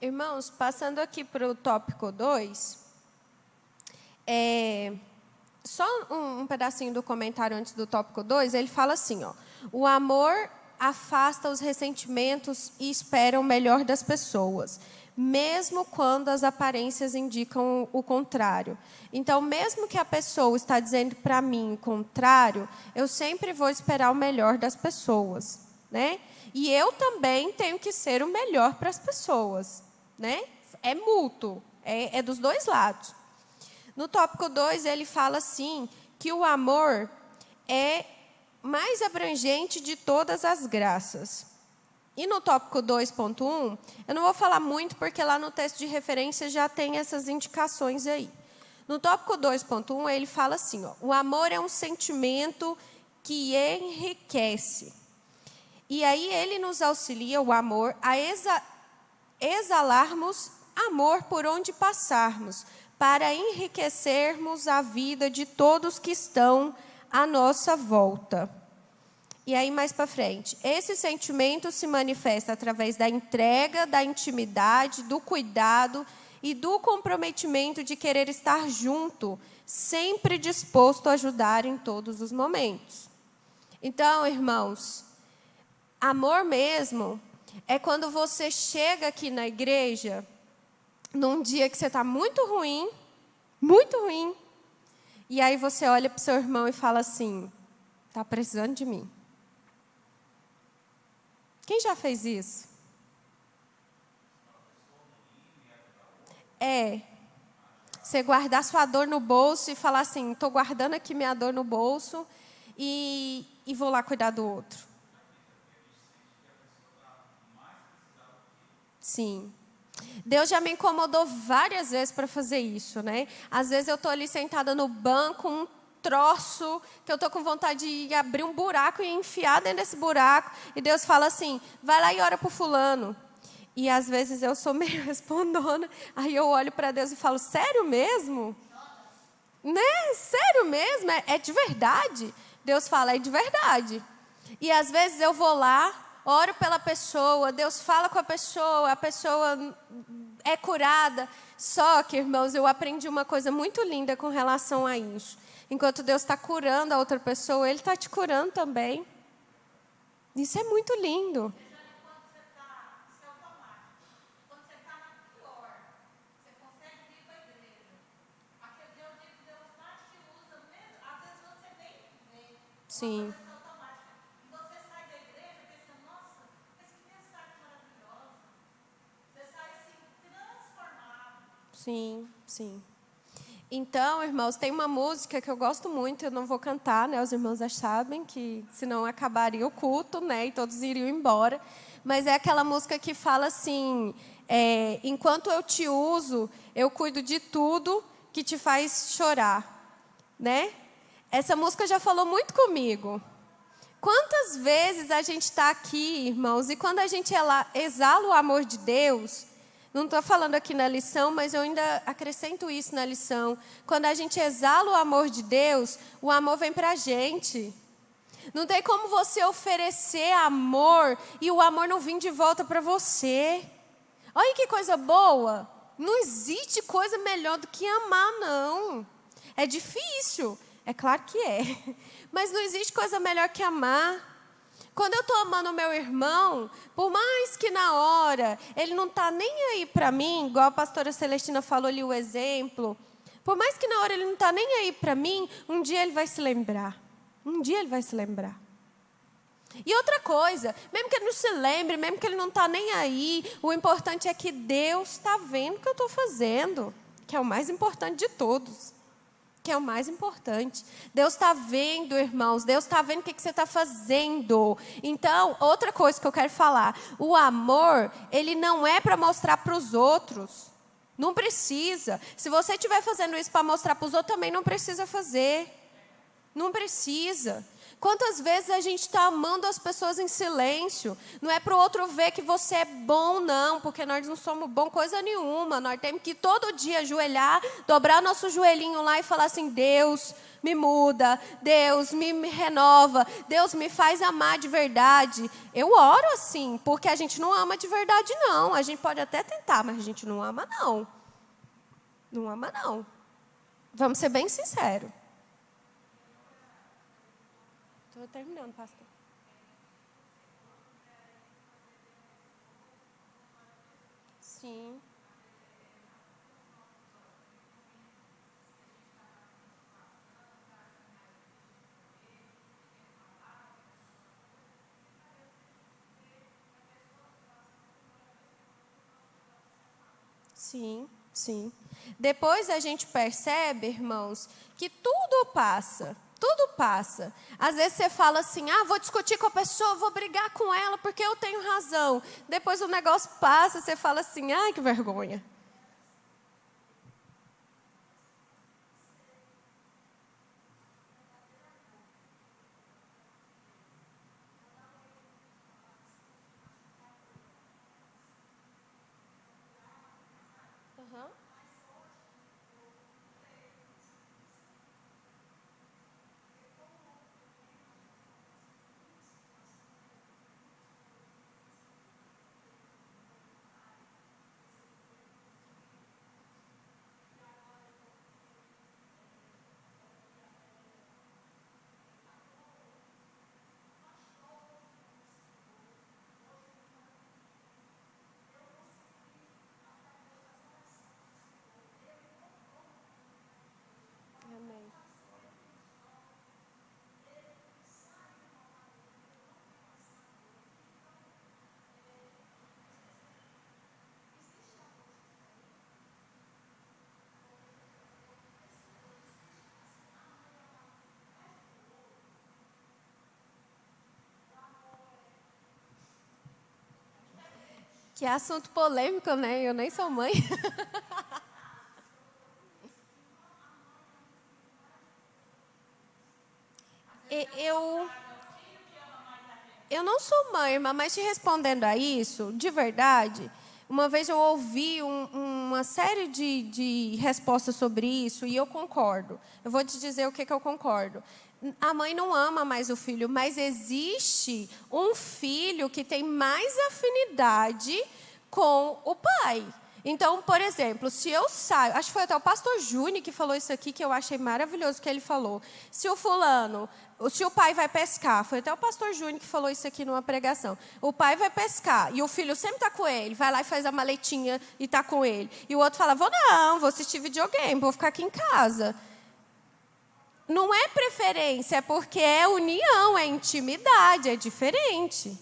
Irmãos, passando aqui para o tópico 2, só um pedacinho do comentário antes do tópico 2, ele fala assim, ó, o amor afasta os ressentimentos e espera o melhor das pessoas, mesmo quando as aparências indicam o contrário. Então, mesmo que a pessoa está dizendo para mim o contrário, eu sempre vou esperar o melhor das pessoas, né? E eu também tenho que ser o melhor para as pessoas, né? É mútuo, é dos dois lados. No tópico 2, ele fala assim, que o amor é mais abrangente de todas as graças. E no tópico 2.1, eu não vou falar muito, porque lá no texto de referência já tem essas indicações aí. No tópico 2.1, ele fala assim, ó, o amor é um sentimento que enriquece. E aí ele nos auxilia, o amor, a exalarmos amor por onde passarmos, para enriquecermos a vida de todos que estão à nossa volta. E aí, mais para frente, esse sentimento se manifesta através da entrega, da intimidade, do cuidado e do comprometimento de querer estar junto, sempre disposto a ajudar em todos os momentos. Então, irmãos, amor mesmo é quando você chega aqui na igreja, num dia que você está muito ruim, e aí você olha para o seu irmão e fala assim, está precisando de mim. Quem já fez isso? Você guardar sua dor no bolso e falar assim, estou guardando aqui minha dor no bolso e vou lá cuidar do outro. Sim. Deus já me incomodou várias vezes para fazer isso, né? Às vezes eu estou ali sentada no banco, um troço, que eu estou com vontade de abrir um buraco e enfiar dentro desse buraco, e Deus fala assim, vai lá e ora para o fulano. E às vezes eu sou meio respondona, aí eu olho para Deus e falo, sério mesmo? Né? Sério mesmo? É de verdade? Deus fala, é de verdade. E às vezes eu vou lá, oro pela pessoa, Deus fala com a pessoa é curada. Só que, irmãos, eu aprendi uma coisa muito linda com relação a isso. Enquanto Deus está curando a outra pessoa, Ele está te curando também. Isso é muito lindo. Isso é automático. Quando você está na pior, você consegue vir para a igreja. Aquele dia eu digo que Deus mais te usa mesmo. Às vezes você nem vê. Sim. Uma coisa automática. E você sai da igreja pensando, nossa, mas que mensagem maravilhosa. Você sai assim, transformado. Sim, sim. Então, irmãos, tem uma música que eu gosto muito, eu não vou cantar, né? Os irmãos já sabem que senão acabaria o culto, né? E todos iriam embora. Mas é aquela música que fala assim, enquanto eu te uso, eu cuido de tudo que te faz chorar, né? Essa música já falou muito comigo. Quantas vezes a gente está aqui, irmãos, e quando a gente exala o amor de Deus, não estou falando aqui na lição, mas eu ainda acrescento isso na lição. Quando a gente exala o amor de Deus, o amor vem para a gente. Não tem como você oferecer amor e o amor não vir de volta para você. Olha que coisa boa. Não existe coisa melhor do que amar, não. É difícil, é claro que é. Mas não existe coisa melhor que amar. Quando eu estou amando o meu irmão, por mais que na hora ele não está nem aí para mim, igual a pastora Celestina falou ali o exemplo, por mais que na hora ele não está nem aí para mim, um dia ele vai se lembrar. Um dia ele vai se lembrar. E outra coisa, mesmo que ele não se lembre, mesmo que ele não está nem aí, o importante é que Deus está vendo o que eu estou fazendo, que é o mais importante de todos. Que é o mais importante. Deus está vendo, irmãos. Deus está vendo o que você está fazendo. Então, outra coisa que eu quero falar. O amor, ele não é para mostrar para os outros. Não precisa. Se você estiver fazendo isso para mostrar para os outros, também não precisa fazer. Não precisa. Quantas vezes a gente está amando as pessoas em silêncio? Não é para o outro ver que você é bom, não, porque nós não somos bom coisa nenhuma. Nós temos que todo dia ajoelhar, dobrar nosso joelhinho lá e falar assim: Deus, me muda, Deus me renova, Deus me faz amar de verdade. Eu oro assim, porque a gente não ama de verdade, não. A gente pode até tentar, mas a gente não ama, não. Não ama, não. Vamos ser bem sinceros. Estou terminando, pastor. Sim. Sim, sim. Depois a gente percebe, irmãos, que tudo passa. Tudo passa. Às vezes você fala assim: ah, vou discutir com a pessoa, vou brigar com ela porque eu tenho razão. Depois o negócio passa, você fala assim: ai, que vergonha. Uhum. Amém. Que assunto polêmico, né? Eu nem sou mãe. Eu, eu não sou mãe, irmã, mas te respondendo a isso, de verdade, uma vez eu ouvi uma série de respostas sobre isso e eu concordo. Eu vou te dizer o que eu concordo. A mãe não ama mais o filho, mas existe um filho que tem mais afinidade com o pai. Então, por exemplo, se eu saio, acho que foi até o pastor Júnior que falou isso aqui, que eu achei maravilhoso que ele falou. Se o pai vai pescar, foi até o pastor Júnior que falou isso aqui numa pregação. O pai vai pescar e o filho sempre está com ele, vai lá e faz a maletinha e está com ele. E o outro fala: vou assistir videogame, vou ficar aqui em casa. Não é preferência, é porque é união, é intimidade, é diferente.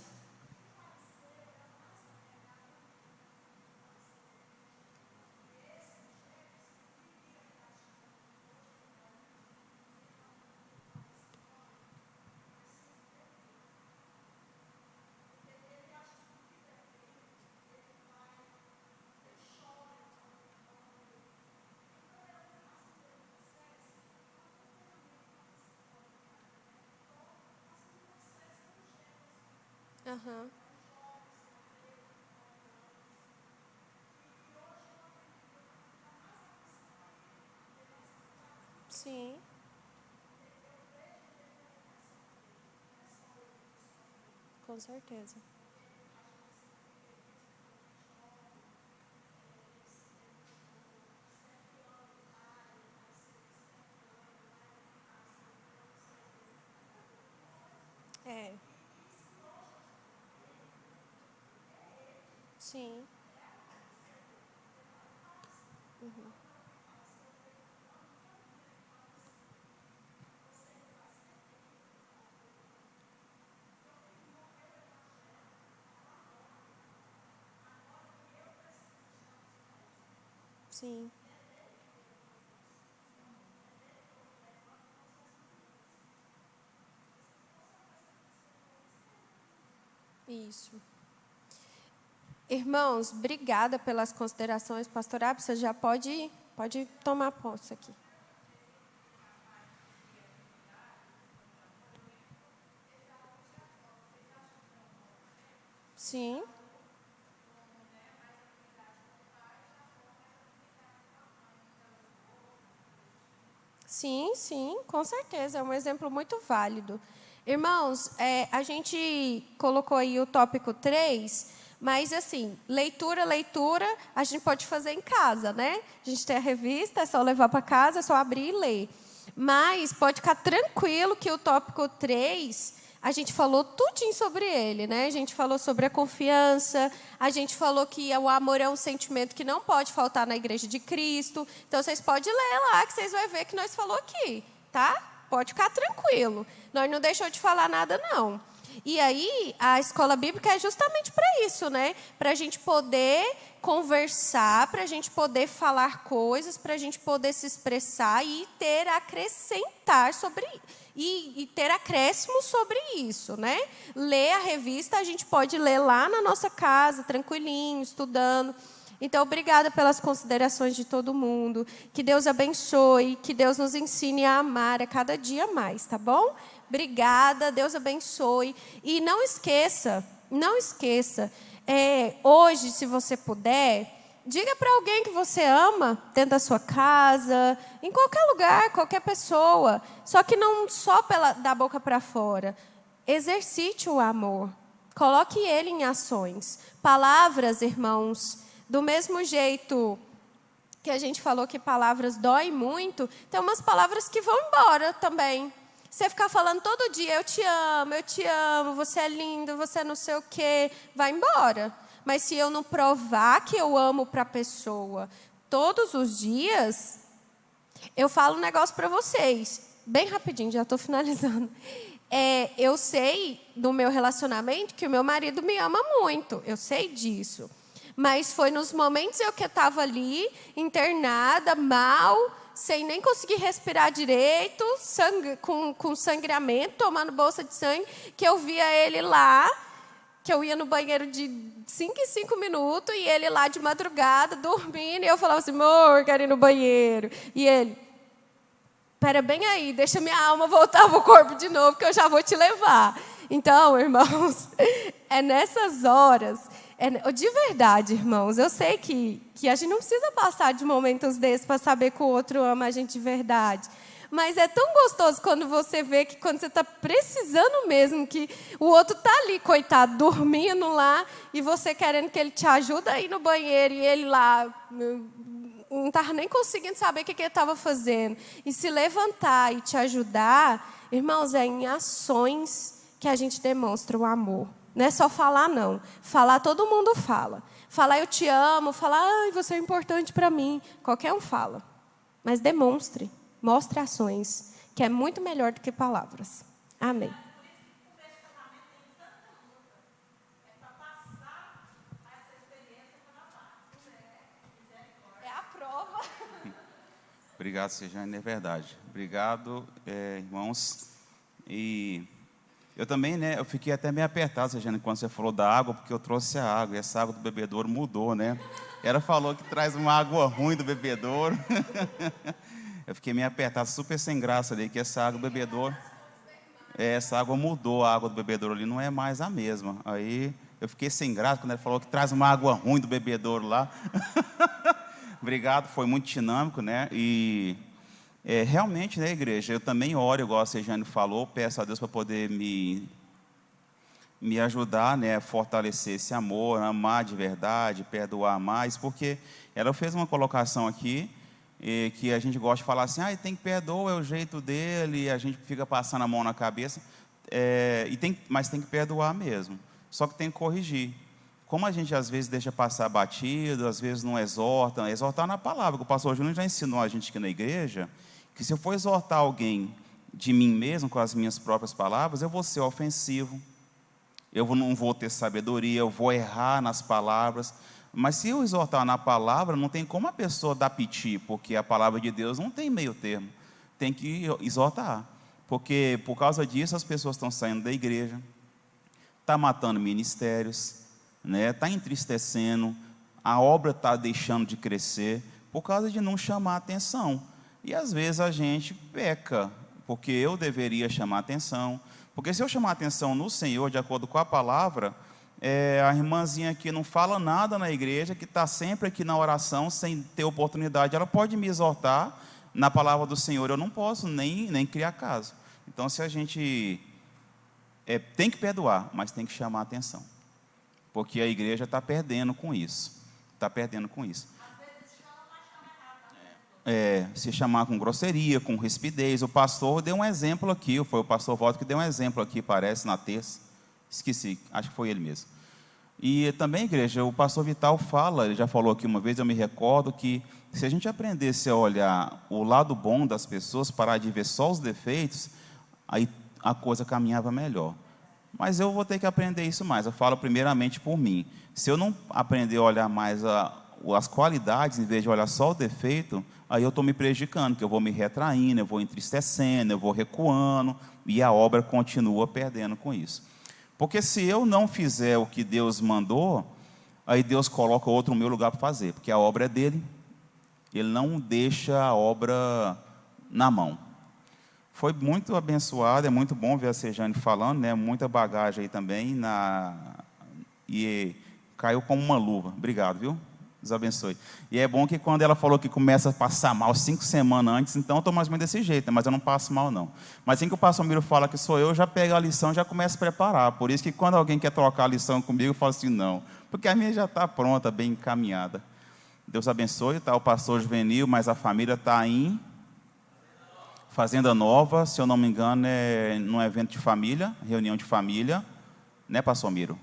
Aham. Sim, com certeza. É, sim, sim, isso. Irmãos, obrigada pelas considerações. Pastor Abel, você já pode tomar posse aqui. Sim. Sim, sim, com certeza, é um exemplo muito válido. Irmãos, a gente colocou aí o tópico 3, mas assim, leitura, a gente pode fazer em casa, né? A gente tem a revista, é só levar para casa, é só abrir e ler. Mas pode ficar tranquilo que o tópico 3, a gente falou tudinho sobre ele, né? A gente falou sobre a confiança, a gente falou que o amor é um sentimento que não pode faltar na igreja de Cristo. Então, vocês podem ler lá, que vocês vão ver que nós falou aqui, tá? Pode ficar tranquilo. Nós não deixou de falar nada, não. E aí, a escola bíblica é justamente para isso, né? Para a gente poder conversar, para a gente poder falar coisas, para a gente poder se expressar e ter acrescentar sobre e ter acréscimo sobre isso, né? Ler a revista, a gente pode ler lá na nossa casa, tranquilinho, estudando. Então, obrigada pelas considerações de todo mundo. Que Deus abençoe, que Deus nos ensine a amar a cada dia mais, tá bom? Obrigada, Deus abençoe. E não esqueça, hoje, se você puder, diga para alguém que você ama, dentro da sua casa, em qualquer lugar, qualquer pessoa. Só que não só da boca para fora. Exercite o amor. Coloque ele em ações. Palavras, irmãos, do mesmo jeito que a gente falou que palavras doem muito, tem umas palavras que vão embora também. Você ficar falando todo dia, eu te amo, você é lindo, você é não sei o quê, vai embora. Mas se eu não provar que eu amo para a pessoa todos os dias, eu falo um negócio para vocês, bem rapidinho, já estou finalizando. Eu sei do meu relacionamento que o meu marido me ama muito, eu sei disso. Mas foi nos momentos que eu estava ali, internada, mal, sem nem conseguir respirar direito, com sangramento, tomando bolsa de sangue, que eu via ele lá, que eu ia no banheiro de 5 em 5 minutos, e ele lá de madrugada, dormindo, e eu falava assim, amor, quero ir no banheiro. E ele, espera bem aí, deixa minha alma voltar para o corpo de novo, que eu já vou te levar. Então, irmãos, é nessas horas... de verdade, irmãos, eu sei que a gente não precisa passar de momentos desses para saber que o outro ama a gente de verdade. Mas é tão gostoso quando você vê que quando você está precisando mesmo, que o outro está ali, coitado, dormindo lá, e você querendo que ele te ajude a ir no banheiro, e ele lá não estava nem conseguindo saber o que ele estava fazendo. E se levantar e te ajudar, irmãos, é em ações que a gente demonstra o amor. Não é só falar, não. Falar, todo mundo fala. Falar, eu te amo. Falar, ai, você é importante para mim. Qualquer um fala. Mas demonstre. Mostre ações. Que é muito melhor do que palavras. Amém. É a prova. Obrigado, Sejane, é verdade. Obrigado, irmãos. E... eu também, né, eu fiquei até meio apertado, Sejane, quando você falou da água, porque eu trouxe a água, e essa água do bebedouro mudou, né? Ela falou que traz uma água ruim do bebedouro. Eu fiquei meio apertado, super sem graça ali, que essa água do bebedouro... essa água mudou, a água do bebedouro ali não é mais a mesma. Aí eu fiquei sem graça quando ela falou que traz uma água ruim do bebedouro lá. Obrigado, foi muito dinâmico, né? E... realmente, né, igreja, eu também oro, igual a Sejane falou, peço a Deus para poder me ajudar, né, a fortalecer esse amor, amar de verdade, perdoar mais, porque ela fez uma colocação aqui, que a gente gosta de falar assim, tem que perdoar, é o jeito dele, e a gente fica passando a mão na cabeça, mas tem que perdoar mesmo, só que tem que corrigir. Como a gente às vezes deixa passar batido, às vezes não exorta, exortar na palavra, que o pastor Júnior já ensinou a gente aqui na igreja, que se eu for exortar alguém de mim mesmo, com as minhas próprias palavras, eu vou ser ofensivo, eu não vou ter sabedoria, eu vou errar nas palavras. Mas se eu exortar na palavra, não tem como a pessoa dar piti, porque a palavra de Deus não tem meio termo, tem que exortar. Porque por causa disso as pessoas estão saindo da igreja, está matando ministérios, né? Está entristecendo, a obra está deixando de crescer, por causa de não chamar a atenção. E às vezes a gente peca, porque eu deveria chamar a atenção. Porque se eu chamar a atenção no Senhor, de acordo com a palavra, a irmãzinha aqui não fala nada na igreja, que está sempre aqui na oração, sem ter oportunidade, ela pode me exortar na palavra do Senhor. Eu não posso nem criar caso. Então, se a gente tem que perdoar, mas tem que chamar a atenção, porque a igreja está perdendo com isso. Está perdendo com isso. Se chamar com grosseria, com rispidez. O pastor deu um exemplo aqui, foi o pastor Walter que deu um exemplo aqui, parece, na terça. Esqueci, acho que foi ele mesmo. E também, igreja, o pastor Vital fala, ele já falou aqui uma vez, eu me recordo, que se a gente aprendesse a olhar o lado bom das pessoas, parar de ver só os defeitos, aí a coisa caminhava melhor. Mas eu vou ter que aprender isso mais. Eu falo primeiramente por mim. Se eu não aprender a olhar mais as qualidades, em vez de olhar só o defeito, aí eu estou me prejudicando, porque eu vou me retraindo, eu vou entristecendo, eu vou recuando, e a obra continua perdendo com isso. Porque se eu não fizer o que Deus mandou, aí Deus coloca outro no meu lugar para fazer, porque a obra é dele, ele não deixa a obra na mão. Foi muito abençoado, é muito bom ver a Sejane falando, né? Muita bagagem aí também, e caiu como uma luva. Obrigado, viu? Deus abençoe. E é bom que quando ela falou que começa a passar mal 5 semanas antes, então eu estou mais ou menos desse jeito, né? Mas eu não passo mal, não. Mas assim que o pastor Miro fala que sou eu, já pego a lição, já começo a preparar. Por isso que quando alguém quer trocar a lição comigo, eu falo assim, não. Porque a minha já está pronta, bem encaminhada. Deus abençoe, está o pastor Juvenil, mas a família está em Fazenda Nova, se eu não me engano, é num evento de família, reunião de família, né, pastor Miro?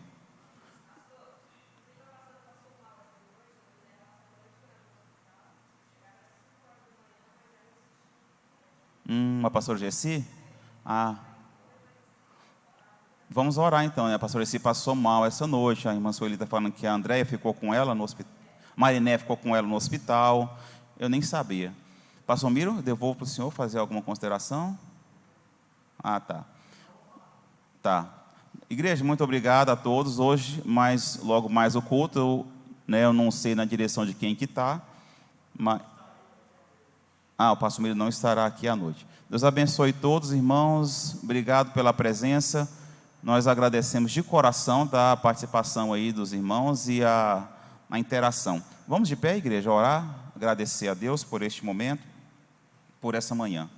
A pastora Gessi? Vamos orar então, né? A pastora Gessi passou mal essa noite, a irmã Sueli está falando que a Andréia ficou com ela no hospital, Mariné ficou com ela no hospital, eu nem sabia. Pastor Miro, devolvo para o senhor fazer alguma consideração? Tá. Igreja, muito obrigado a todos. Hoje, logo mais o culto, eu não sei na direção de quem que está, mas... o pastor Miro não estará aqui à noite. Deus abençoe todos, irmãos. Obrigado pela presença. Nós agradecemos de coração a participação aí dos irmãos e a interação. Vamos de pé, igreja, orar, agradecer a Deus por este momento, por essa manhã.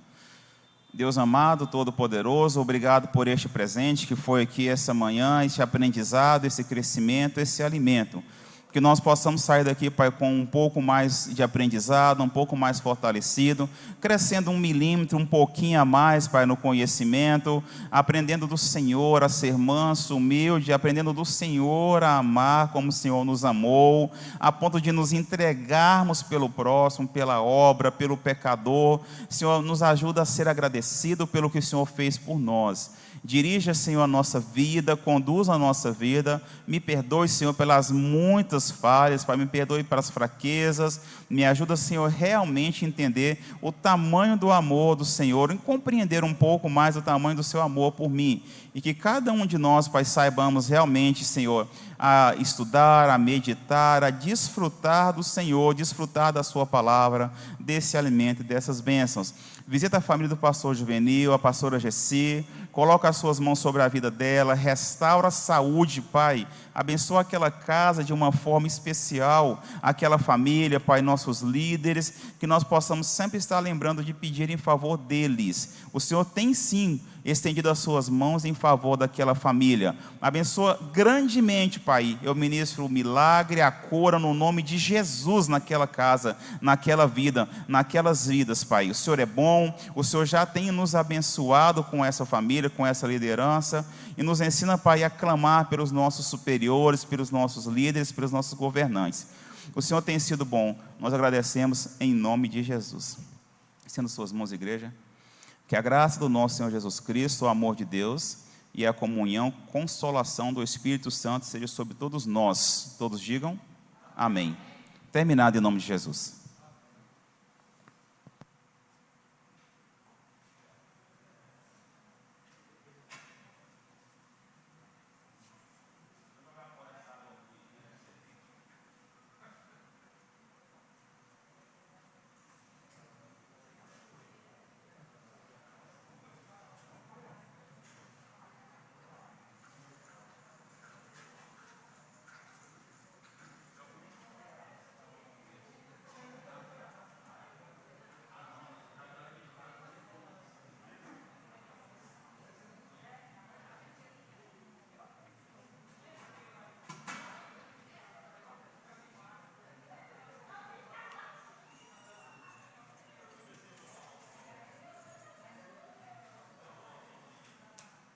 Deus amado, todo-poderoso, obrigado por este presente que foi aqui essa manhã, este aprendizado, esse crescimento, esse alimento. Que nós possamos sair daqui, Pai, com um pouco mais de aprendizado, um pouco mais fortalecido, crescendo 1 milímetro, um pouquinho a mais, Pai, no conhecimento, aprendendo do Senhor a ser manso, humilde, aprendendo do Senhor a amar como o Senhor nos amou, a ponto de nos entregarmos pelo próximo, pela obra, pelo pecador. Senhor, nos ajuda a ser agradecido pelo que o Senhor fez por nós. Dirija, Senhor, a nossa vida, conduza a nossa vida. Me perdoe, Senhor, pelas muitas falhas, Pai, me perdoe pelas fraquezas. Me ajuda, Senhor, realmente a entender o tamanho do amor do Senhor, em compreender um pouco mais o tamanho do seu amor por mim. E que cada um de nós, Pai, saibamos realmente, Senhor, a estudar, a meditar, a desfrutar do Senhor, desfrutar da sua palavra, desse alimento e dessas bênçãos. Visita a família do pastor Juvenil, a pastora Gessi, coloca as suas mãos sobre a vida dela, restaura a saúde, Pai, abençoa aquela casa de uma forma especial, aquela família, Pai, nossos líderes, que nós possamos sempre estar lembrando de pedir em favor deles. O Senhor tem sim estendido as suas mãos em favor daquela família. Abençoa grandemente, Pai. Eu ministro o milagre, a cura no nome de Jesus naquela casa, naquela vida, naquelas vidas, Pai. O Senhor é bom, o Senhor já tem nos abençoado com essa família, com essa liderança, e nos ensina, Pai, a clamar pelos nossos superiores, pelos nossos líderes, pelos nossos governantes. O Senhor tem sido bom, nós agradecemos em nome de Jesus. Estenda suas mãos, igreja. Que a graça do nosso Senhor Jesus Cristo, o amor de Deus e a comunhão, consolação do Espírito Santo seja sobre todos nós. Todos digam amém. Terminado em nome de Jesus.